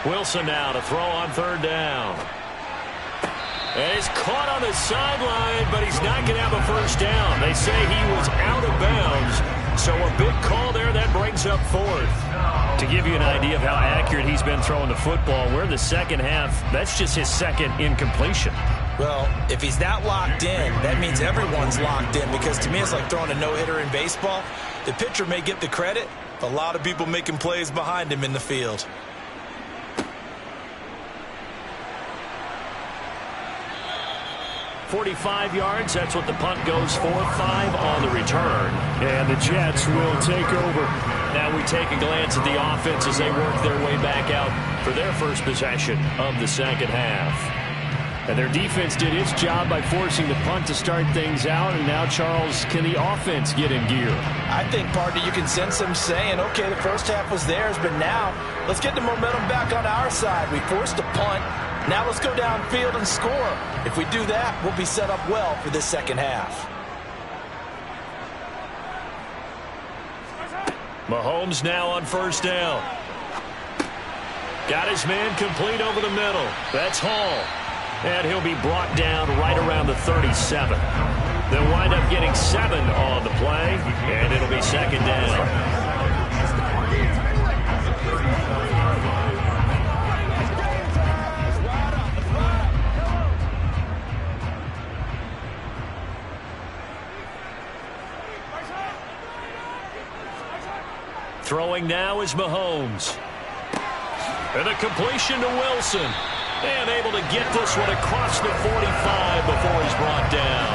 Wilson now to throw on 3rd down. And he's caught on the sideline, but he's not going to have a first down. They say he was out of bounds, so a big call there that brings up 4th. To give you an idea of how accurate he's been throwing the football, we're in the second half. That's just his 2nd incompletion. Well, if he's not locked in, that means everyone's locked in, because to me it's like throwing a no-hitter in baseball. The pitcher may get the credit, but a lot of people making plays behind him in the field. 45 yards, that's what the punt goes for. 5 on the return. And the Jets will take over. Now we take a glance at the offense as they work their way back out for their first possession of the second half. And their defense did its job by forcing the punt to start things out. And now, Charles, can the offense get in gear? I think, partner, you can sense them saying, okay, the first half was theirs, but now let's get the momentum back on our side. We forced a punt. Now let's go downfield and score. If we do that, we'll be set up well for this second half. Mahomes now on 1st down. Got his man complete over the middle. That's Hall. And he'll be brought down right around the 37. They'll wind up getting 7 on the play, and it'll be 2nd down. Throwing now is Mahomes. And a completion to Wilson. And able to get this one across the 45 before he's brought down.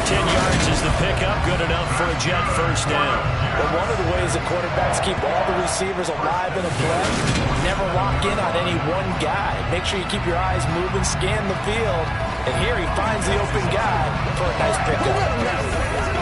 10 yards is the pickup. Good enough for a Jet first down. But one of the ways the quarterbacks keep all the receivers alive in a play, never lock in on any one guy. Make sure you keep your eyes moving, scan the field. And here he finds the open guy for a nice pickup.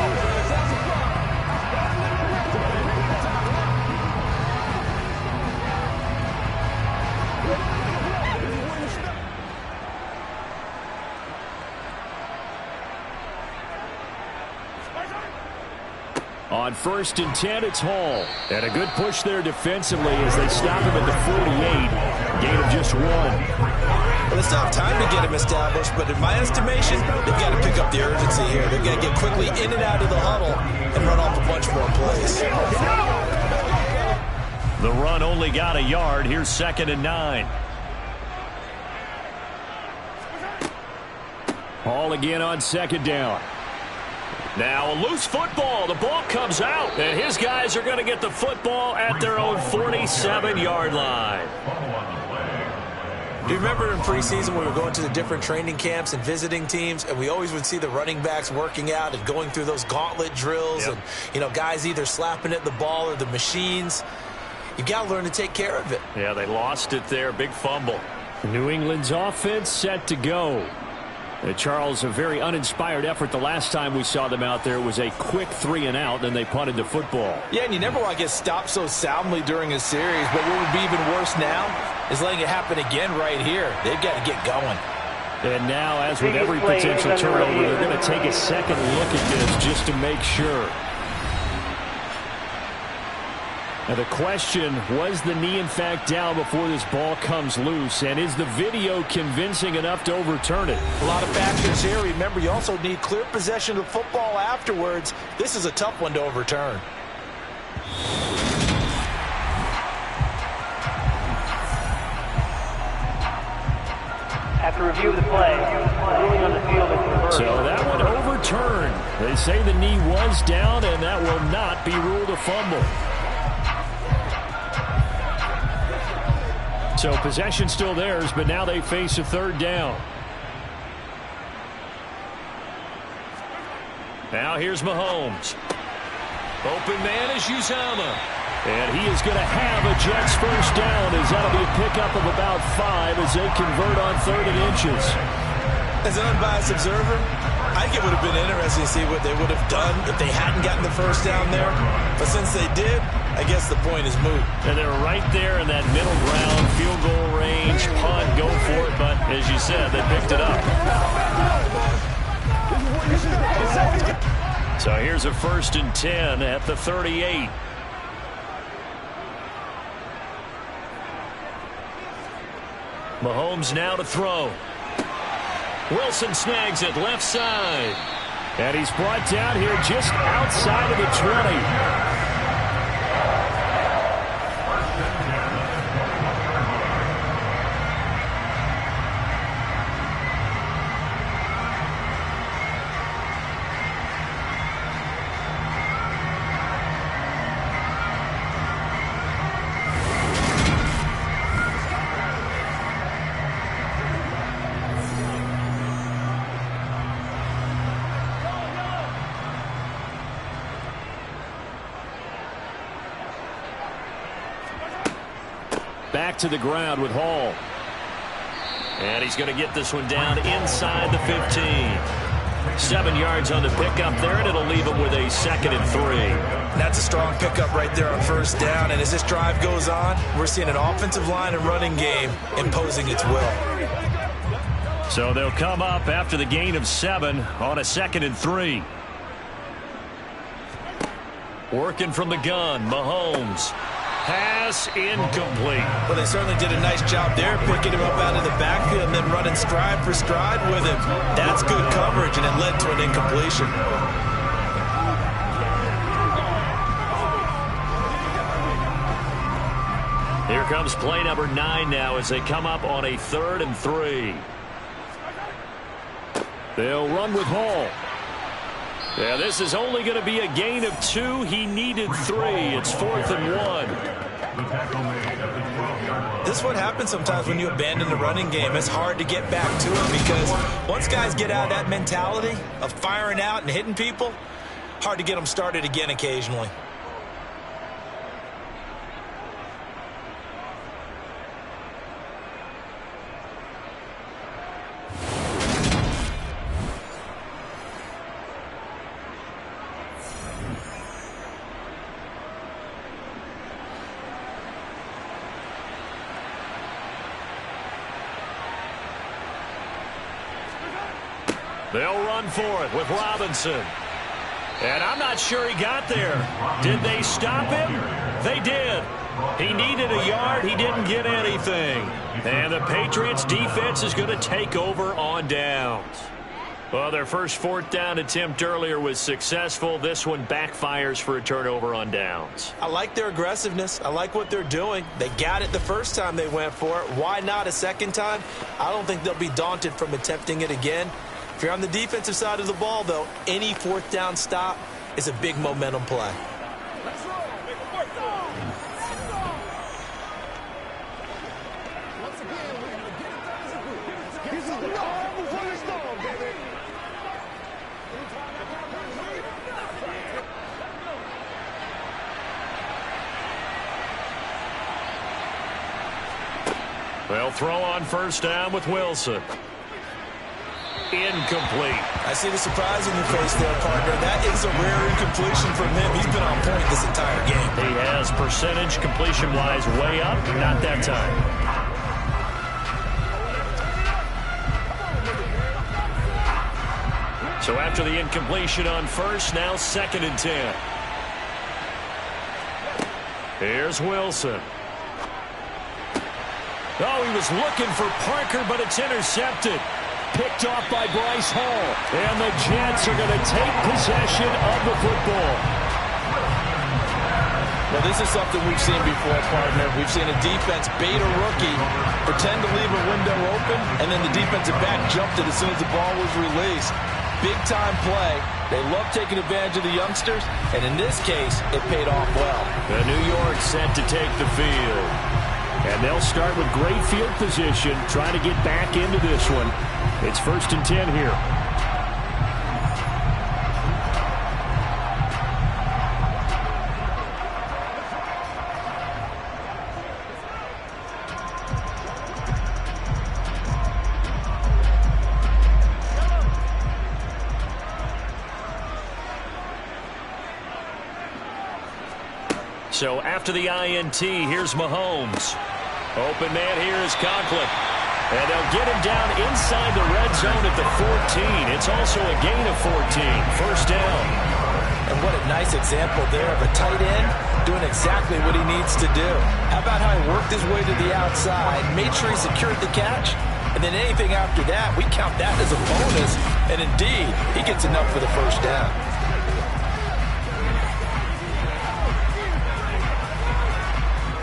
On 1st and 10, it's Hall. And a good push there defensively as they stop him at the 48. Gain of just 1. Well, they still have time to get him established, but in my estimation, they've got to pick up the urgency here. They've got to get quickly in and out of the huddle and run off a bunch more plays. The run only got a yard. Here's 2nd and 9. Hall again on 2nd down. Now a loose football. The ball comes out, and his guys are going to get the football at their own 47-yard line. Do you remember in preseason when we were going to the different training camps and visiting teams, and we always would see the running backs working out and going through those gauntlet drills, and, you know, guys either slapping at the ball or the machines. You got to learn to take care of it. Yeah, they lost it there. Big fumble. New England's offense set to go. Charles, a very uninspired effort. The last time we saw them out there was a quick 3-and-out, then they punted the football. Yeah, and you never want to get stopped so soundly during a series, but what would be even worse now is letting it happen again right here. They've got to get going. And now, as with every potential turnover, they're going to take a second look at this just to make sure. And the question, was the knee in fact down before this ball comes loose? And is the video convincing enough to overturn it? A lot of factors here. Remember, you also need clear possession of the football afterwards. This is a tough one to overturn. After review of the play, ruling on the field is reversed. So that one overturned. They say the knee was down, and that will not be ruled a fumble. So possession still theirs, but now they face a third down. Now here's Mahomes. Open man is Uzomah. And he is going to have a Jets first down, as that'll be a pickup of about 5 as they convert on 3rd and inches. As an unbiased observer, I think it would have been interesting to see what they would have done if they hadn't gotten the first down there. But since they did, I guess the point is moot. And they're right there in that middle ground, field goal range, punt, go for it. But as you said, they picked it up. So here's a 1st and 10 at the 38. Mahomes now to throw. Wilson snags it left side. And he's brought down here just outside of the 20. Back to the ground with Hall. And he's going to get this one down inside the 15. 7 yards on the pickup there, and it'll leave him with a 2nd and 3. That's a strong pickup right there on 1st down. And as this drive goes on, we're seeing an offensive line and running game imposing its will. So they'll come up after the gain of 7 on a 2nd and 3. Working from the gun, Mahomes. Pass incomplete. Well, they certainly did a nice job there, picking him up out of the backfield and then running stride for stride with him. That's good coverage, and it led to an incompletion. Here comes play number 9 now as they come up on a 3rd and 3. They'll run with Hall. Yeah, this is only going to be a gain of 2. He needed 3. It's 4th and 1. This is what happens sometimes when you abandon the running game. It's hard to get back to it because once guys get out of that mentality of firing out and hitting people, hard to get them started again occasionally. They'll run for it with Robinson. And I'm not sure he got there. Did they stop him? They did. He needed a yard. He didn't get anything. And the Patriots defense is going to take over on downs. Well, their first 4th down attempt earlier was successful. This one backfires for a turnover on downs. I like their aggressiveness. I like what they're doing. They got it the first time they went for it. Why not a second time? I don't think they'll be daunted from attempting it again. If you're on the defensive side of the ball, though, any 4th down stop is a big momentum play. Let's roll. Make it 4th down. Once again, we're going to get it done as a group. Get some love before the storm, baby. They'll throw on 1st down with Wilson. Incomplete. I see the surprise in your face there, partner. That is a rare incompletion from him. He's been on point this entire game. He has percentage completion-wise way up. Not that time. So after the incompletion on 1st, now 2nd and 10. Here's Wilson. Oh, he was looking for Parker, but it's intercepted. Picked off by Bryce Hall. And the Jets are going to take possession of the football. Well, this is something we've seen before, partner. We've seen a defense bait a rookie, pretend to leave a window open, and then the defensive back jumped it as soon as the ball was released. Big-time play. They love taking advantage of the youngsters, and in this case, it paid off well. The New York set to take the field. And they'll start with great field position, trying to get back into this one. It's 1st and 10 here. So after the INT, here's Mahomes. Open man here is Conklin. And they'll get him down inside the red zone at the 14. It's also a gain of 14. 1st down. And what a nice example there of a tight end doing exactly what he needs to do. How about how he worked his way to the outside, made sure he secured the catch, and then anything after that, we count that as a bonus. And indeed, he gets enough for the 1st down.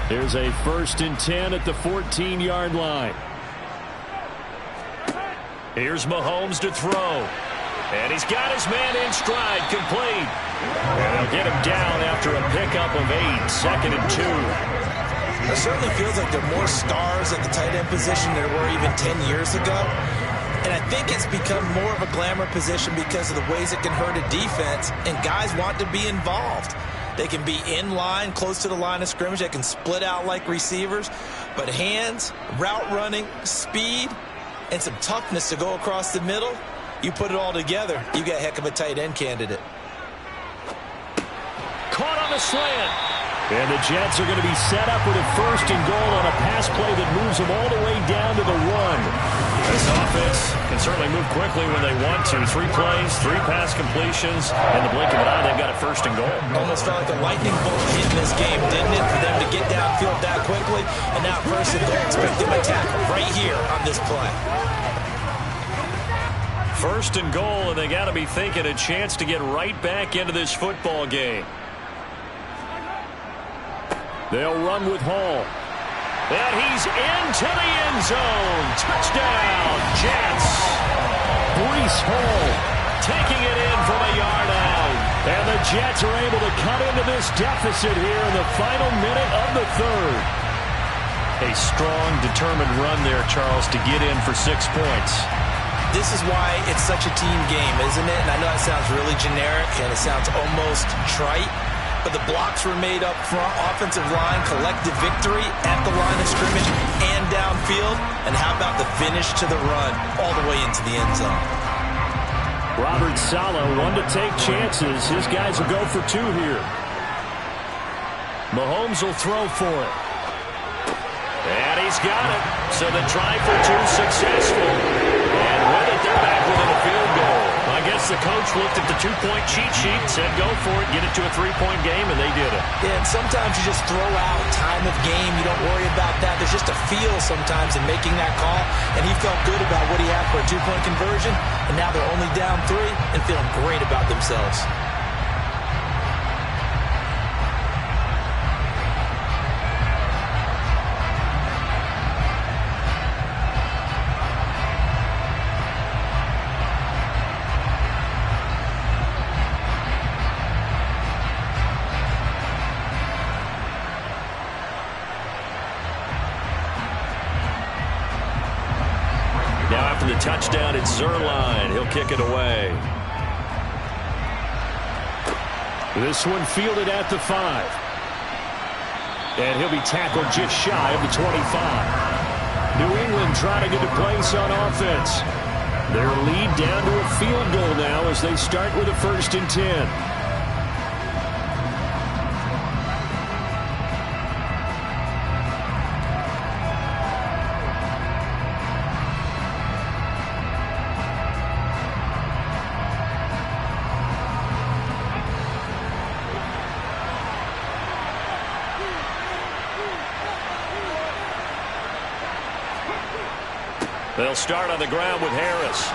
Here's a 1st and 10 at the 14-yard line. Here's Mahomes to throw. And he's got his man in stride, complete. And they'll get him down after a pickup of 8, 2nd and 2. It certainly feels like there are more stars at the tight end position than there were even 10 years ago. And I think it's become more of a glamour position because of the ways it can hurt a defense, and guys want to be involved. They can be in line, close to the line of scrimmage. They can split out like receivers. But hands, route running, speed, and some toughness to go across the middle, you put it all together, you got a heck of a tight end candidate. Caught on the slant. And the Jets are going to be set up with a 1st and goal on a pass play that moves them all the way down to the 1. This offense can certainly move quickly when they want to. 3 plays, 3 pass completions. In the blink of an eye, they've got a 1st and goal. Almost felt like a lightning bolt hit in this game, didn't it? For them to get downfield that quickly. And now 1st and goal, expect them to tackle right here on this play. 1st and goal, and they got to be thinking a chance to get right back into this football game. They'll run with Hall. And he's into the end zone. Touchdown, Jets. Breece Hall taking it in from a yard out. And the Jets are able to cut into this deficit here in the final minute of the 3rd. A strong, determined run there, Charles, to get in for 6 points. This is why it's such a team game, isn't it? And I know it sounds really generic and it sounds almost trite, but the blocks were made up front, offensive line, collective victory at the line of scrimmage and downfield. And how about the finish to the run all the way into the end zone? Robert Saleh, one to take chances. His guys will go for 2 here. Mahomes will throw for it. And he's got it. So the try for 2 successful. And with it, they're back within a field goal. I guess the coach looked at the 2-point cheat sheet, said go for it, get it to a 3-point game, and they did it. Yeah, and sometimes you just throw out time of game. You don't worry about that. There's just a feel sometimes in making that call, and he felt good about what he had for a 2-point conversion, and now they're only down 3 and feeling great about themselves. The touchdown, it's Zerline. He'll kick it away. This one fielded at the 5. And he'll be tackled just shy of the 25. New England trying to get a place on offense. Their lead down to a field goal now as they start with a 1st and 10. They'll start on the ground with Harris.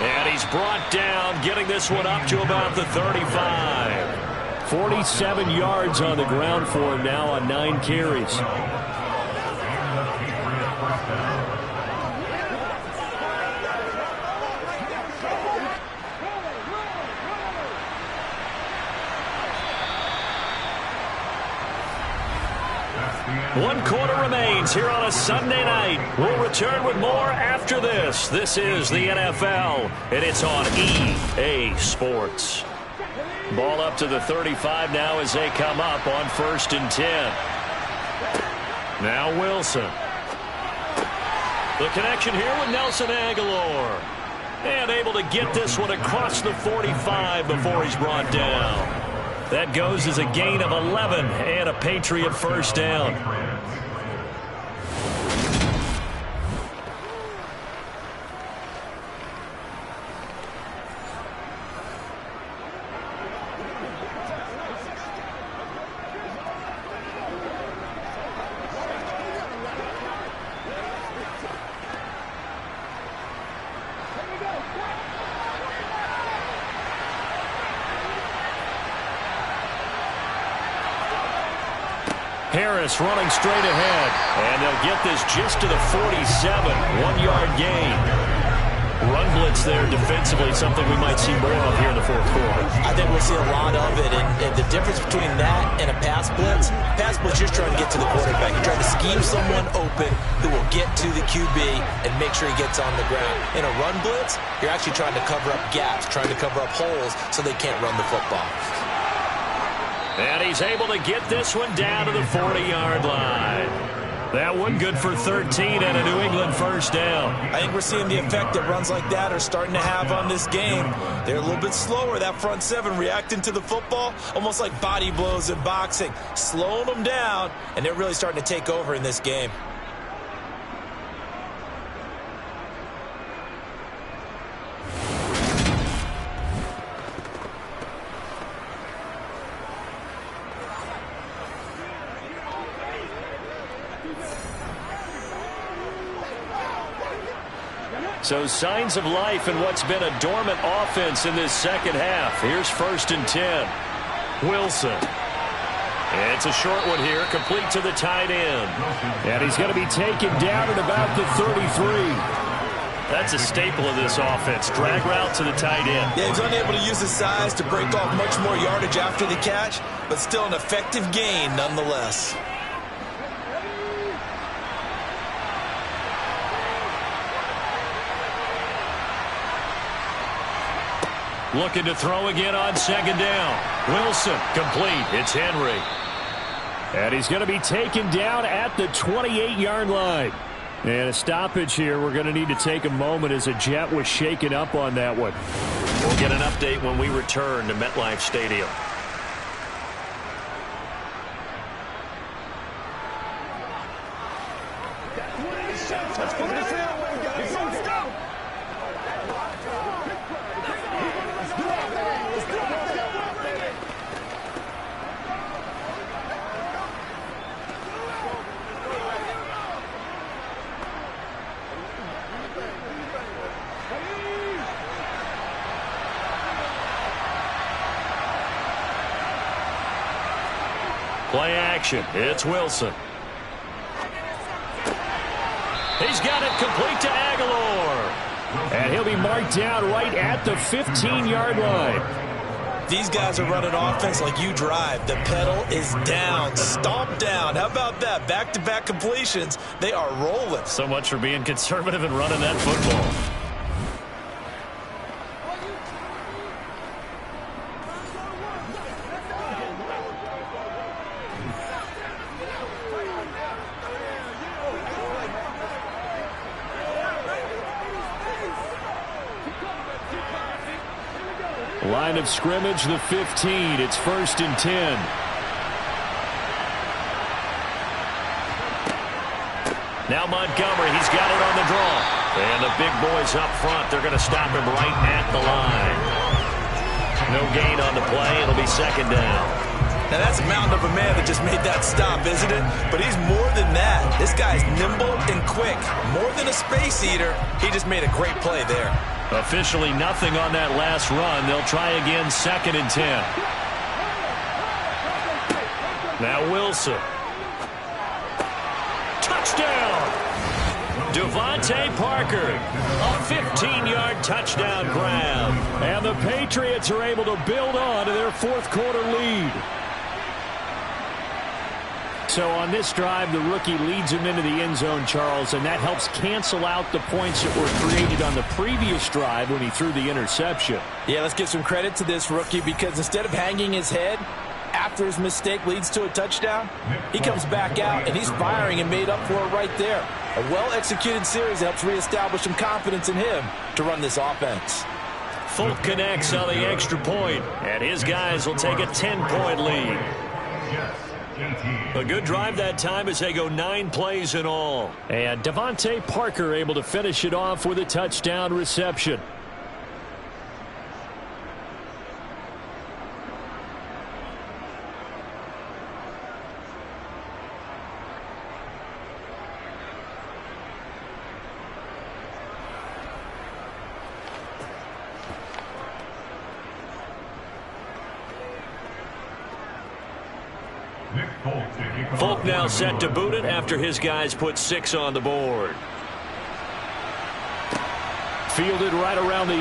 And he's brought down, getting this one up to about the 35. 47 yards on the ground for him now on 9 carries. One quarter remains here on a Sunday night. We'll return with more after this. This is the NFL, and it's on EA Sports. Ball up to the 35 now as they come up on 1st and 10. Now Wilson. The connection here with Nelson Aguilar. And able to get this one across the 45 before he's brought down. That goes as a gain of 11 and a Patriot first down. Harris running straight ahead. And they'll get this just to the 47. 1-yard gain. Run blitz there defensively, something we might see more of here in the 4th quarter. I think we'll see a lot of it. And the difference between that and a pass blitz, you're trying to get to the quarterback. You're trying to scheme someone open who will get to the QB and make sure he gets on the ground. In a run blitz, you're actually trying to cover up gaps, trying to cover up holes so they can't run the football. And he's able to get this one down to the 40-yard line. That one good for 13 and a New England first down. I think we're seeing the effect that runs like that are starting to have on this game. They're a little bit slower, that front seven, reacting to the football, almost like body blows in boxing, slowing them down, and they're really starting to take over in this game. So signs of life in what's been a dormant offense in this second half. Here's 1st and 10. Wilson. It's a short one here, complete to the tight end. And he's going to be taken down at about the 33. That's a staple of this offense. Drag route to the tight end. Yeah, he's unable to use his size to break off much more yardage after the catch, but still an effective gain nonetheless. Looking to throw again on 2nd down. Wilson, complete. It's Henry. And he's going to be taken down at the 28-yard line. And a stoppage here. We're going to need to take a moment as a Jet was shaken up on that one. We'll get an update when we return to MetLife Stadium. Play action. It's Wilson. He's got it complete to Aguilar. And he'll be marked down right at the 15-yard line. These guys are running offense like you drive. The pedal is down, stomped down. How about that? Back-to-back completions. They are rolling. So much for being conservative and running that football. Line of scrimmage, the 15. It's 1st and 10. Now Montgomery, he's got it on the draw. And the big boys up front, they're going to stop him right at the line. No gain on the play. It'll be 2nd down. Now, that's a mountain of a man that just made that stop, isn't it? But he's more than that. This guy's nimble and quick. More than a space eater, he just made a great play there. Officially nothing on that last run. They'll try again, 2nd and 10. Now Wilson. Touchdown! Devontae Parker, a 15-yard touchdown grab. And the Patriots are able to build on to their 4th quarter lead. So on this drive, the rookie leads him into the end zone, Charles, and that helps cancel out the points that were created on the previous drive when he threw the interception. Yeah, let's give some credit to this rookie because instead of hanging his head after his mistake leads to a touchdown, he comes back out and he's firing and made up for it right there. A well-executed series helps reestablish some confidence in him to run this offense. Folk connects on the extra point, and his guys will take a 10-point lead. A good drive that time as they go 9 plays in all. And Devontae Parker able to finish it off with a touchdown reception. Folk now set to boot it after his guys put 6 on the board. Fielded right around the 8.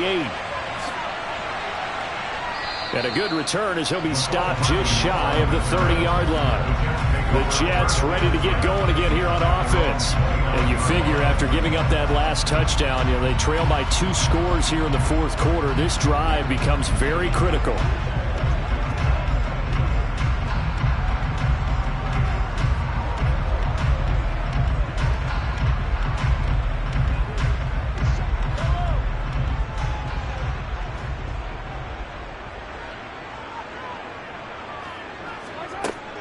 And a good return as he'll be stopped just shy of the 30-yard line. The Jets ready to get going again here on offense. And you figure after giving up that last touchdown, they trail by 2 scores here in the 4th quarter. This drive becomes very critical.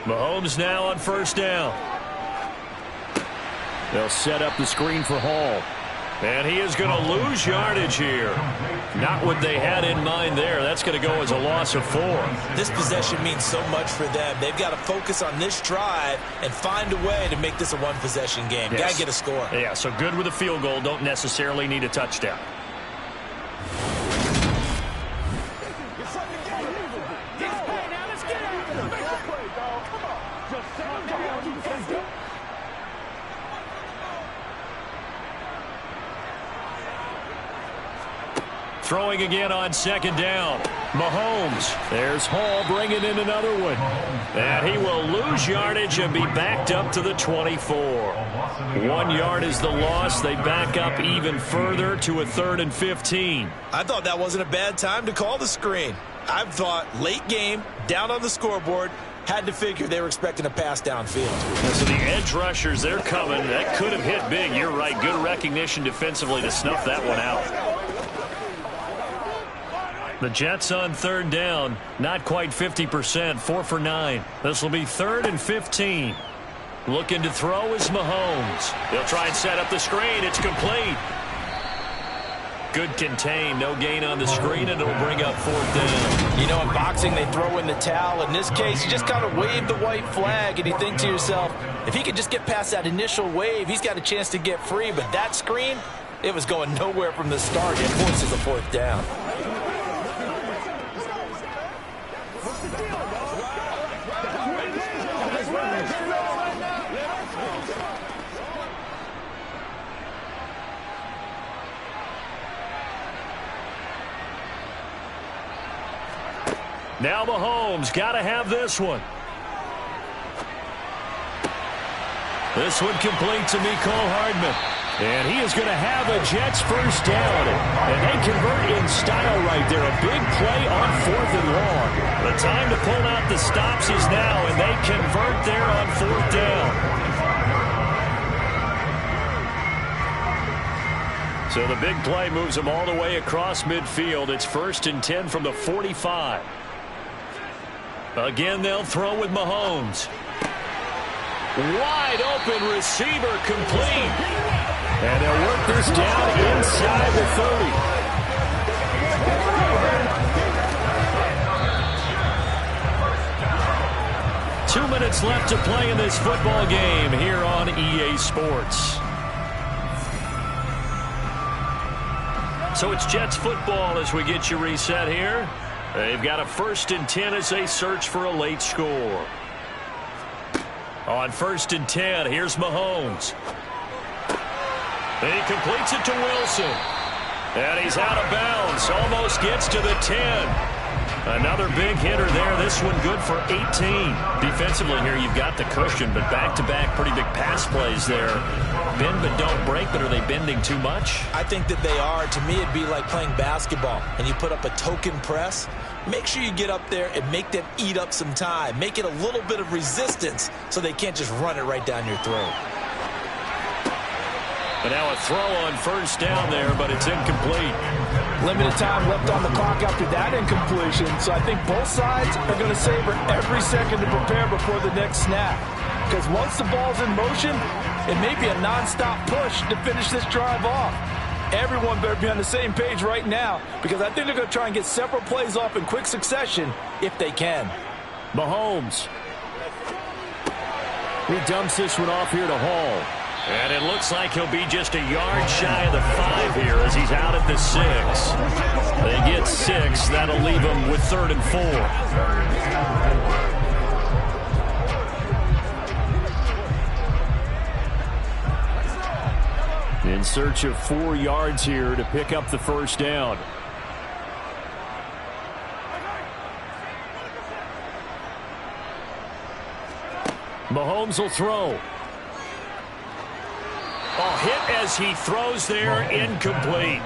Mahomes now on 1st down. They'll set up the screen for Hall. And he is going to lose yardage here. Not what they had in mind there. That's going to go as a loss of 4. This possession means so much for them. They've got to focus on this drive and find a way to make this a one-possession game. Yes. Got to get a score. Yeah, so good with a field goal. Don't necessarily need a touchdown. Throwing again on 2nd down. Mahomes. There's Hall bringing in another one. And he will lose yardage and be backed up to the 24. 1 yard is the loss. They back up even further to a 3rd and 15. I thought that wasn't a bad time to call the screen. I thought late game, down on the scoreboard, had to figure they were expecting a pass downfield. So the edge rushers, they're coming. That could have hit big. You're right. Good recognition defensively to snuff that one out. The Jets on 3rd down, not quite 50%, 4 for 9. This will be 3rd and 15. Looking to throw is Mahomes. They'll try and set up the screen. It's complete. Good contain, no gain on the screen, and it'll bring up 4th down. You know, in boxing, they throw in the towel. In this case, you just kind of wave the white flag, and you think to yourself, if he could just get past that initial wave, he's got a chance to get free. But that screen, it was going nowhere from the start. It forces a 4th down. Now Mahomes, got to have this one. This one complete to Mecole Hardman. And he is going to have a Jets 1st down. And they convert in style right there. A big play on 4th and long. The time to pull out the stops is now, and they convert there on 4th down. So the big play moves them all the way across midfield. It's 1st and 10 from the 45. Again, they'll throw with Mahomes. Wide open receiver complete. And they'll work this down inside the 30. 2 minutes left to play in this football game here on EA Sports. So it's Jets football as we get you reset here. They've got a 1st and 10 as they search for a late score. On 1st and 10, here's Mahomes. He completes it to Wilson. And he's out of bounds. Almost gets to the 10. Another big hitter there. This one good for 18. Defensively here, you've got the cushion, but back-to-back pretty big pass plays there. Bend but don't break, but are they bending too much? I think that they are. To me, it'd be like playing basketball, and you put up a token press. Make sure you get up there and make them eat up some time. Make it a little bit of resistance so they can't just run it right down your throat. But now a throw on 1st down there, but it's incomplete. Limited time left on the clock after that incompletion, so I think both sides are going to savor every second to prepare before the next snap. Because once the ball's in motion, it may be a nonstop push to finish this drive off. Everyone better be on the same page right now, because I think they're going to try and get several plays off in quick succession if they can. Mahomes. He dumps this one off here to Hall. And it looks like he'll be just a yard shy of the 5 here as he's out at the 6. They get 6. That'll leave them with 3rd and 4. In search of 4 yards here to pick up the 1st down. Mahomes will throw. Hit as he throws there, incomplete.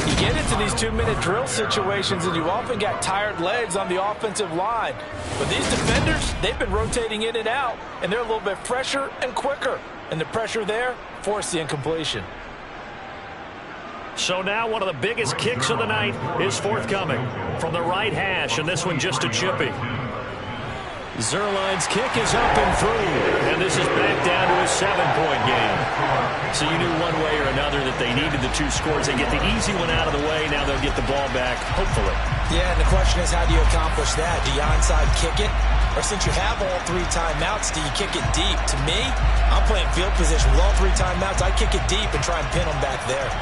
You get into these 2-minute drill situations and you often got tired legs on the offensive line. But these defenders, they've been rotating in and out, and they're a little bit fresher and quicker. And the pressure there forced the incompletion. So now one of the biggest kicks of the night is forthcoming from the right hash, and this one just a chippy. Zerline's kick is up and through, and this is back down to a 7-point game. So you knew one way or another that they needed the 2 scores. They get the easy one out of the way. Now they'll get the ball back, hopefully. Yeah, and the question is, how do you accomplish that? Do you onside kick it? Or since you have all 3 timeouts, do you kick it deep? To me, I'm playing field position with all 3 timeouts. I kick it deep and try and pin them back there.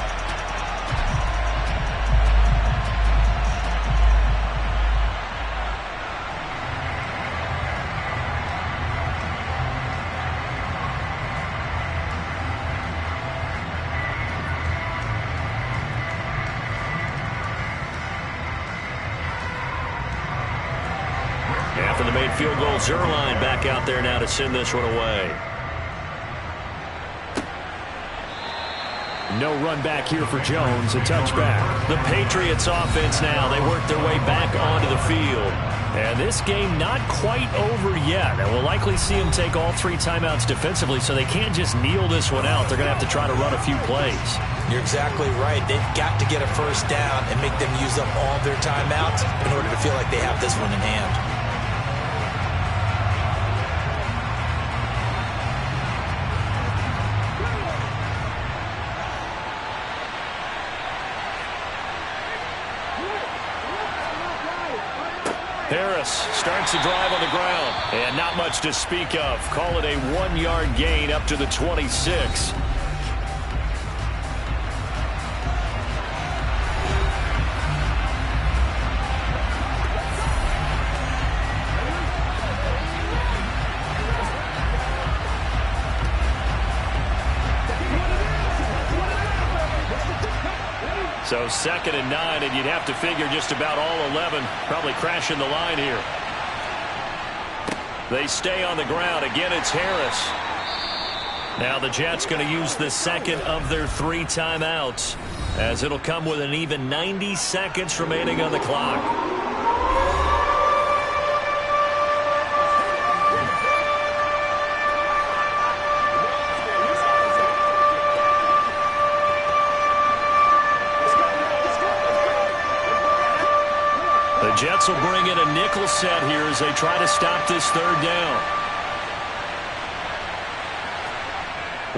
After the made field goal, Zerline back out there now to send this one away. No run back here for Jones, a touchback. The Patriots offense now, they work their way back onto the field. And this game not quite over yet. And we'll likely see them take all 3 timeouts defensively, so they can't just kneel this one out. They're going to have to try to run a few plays. You're exactly right. They've got to get a 1st down and make them use up all their timeouts in order to feel like they have this one in hand. Harris starts the drive on the ground, and not much to speak of. Call it a 1-yard gain up to the 26. So 2nd and 9, and you'd have to figure just about all 11 probably crashing the line here. They stay on the ground. Again, it's Harris. Now the Jets going to use the 2nd of their 3 timeouts, as it'll come with an even 90 seconds remaining on the clock. The Jets will bring in a nickel set here as they try to stop this 3rd down.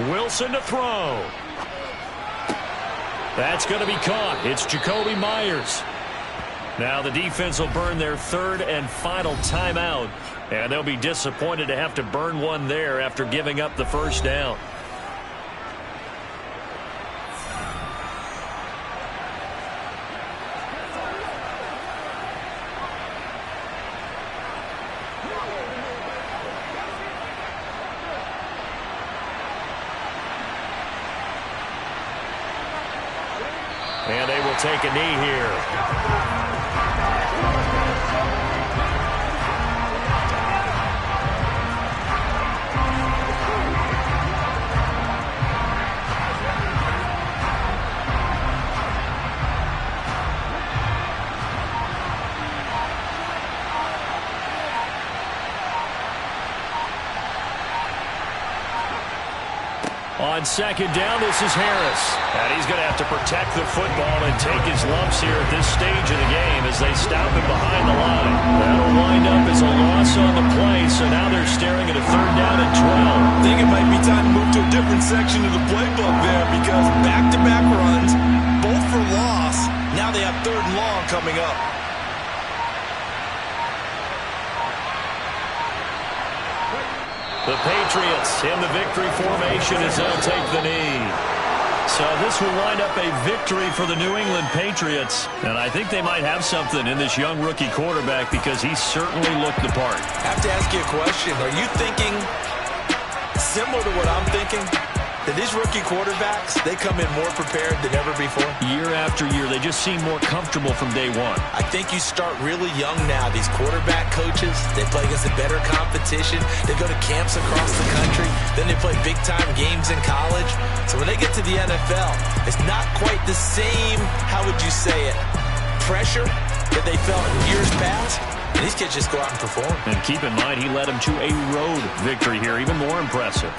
Wilson to throw. That's going to be caught. It's Jacoby Myers. Now the defense will burn their third and final timeout, and they'll be disappointed to have to burn one there after giving up the first down. And they will take a knee here. On second down, this is Harris. And he's going to have to protect the football and take his lumps here at this stage of the game as they stop him behind the line. That'll wind up as a loss on the play, so now they're staring at a third down and 12. I think it might be time to move to a different section of the playbook there because back-to-back runs, both for loss. Now they have third and long coming up. The Patriots in the victory formation as they'll take the knee. So this will wind up a victory for the New England Patriots. And I think they might have something in this young rookie quarterback because he certainly looked the part. I have to ask you a question. Are you thinking similar to what I'm thinking? That these rookie quarterbacks, they come in more prepared than ever before? Year after year, they just seem more comfortable from day one. I think you start really young now. These quarterback coaches, they play against a better competition. They go to camps across the country. Then they play big-time games in college. So when they get to the NFL, it's not quite the same, how would you say it, pressure that they felt in years past. And these kids just go out and perform. And keep in mind, he led them to a road victory here, even more impressive.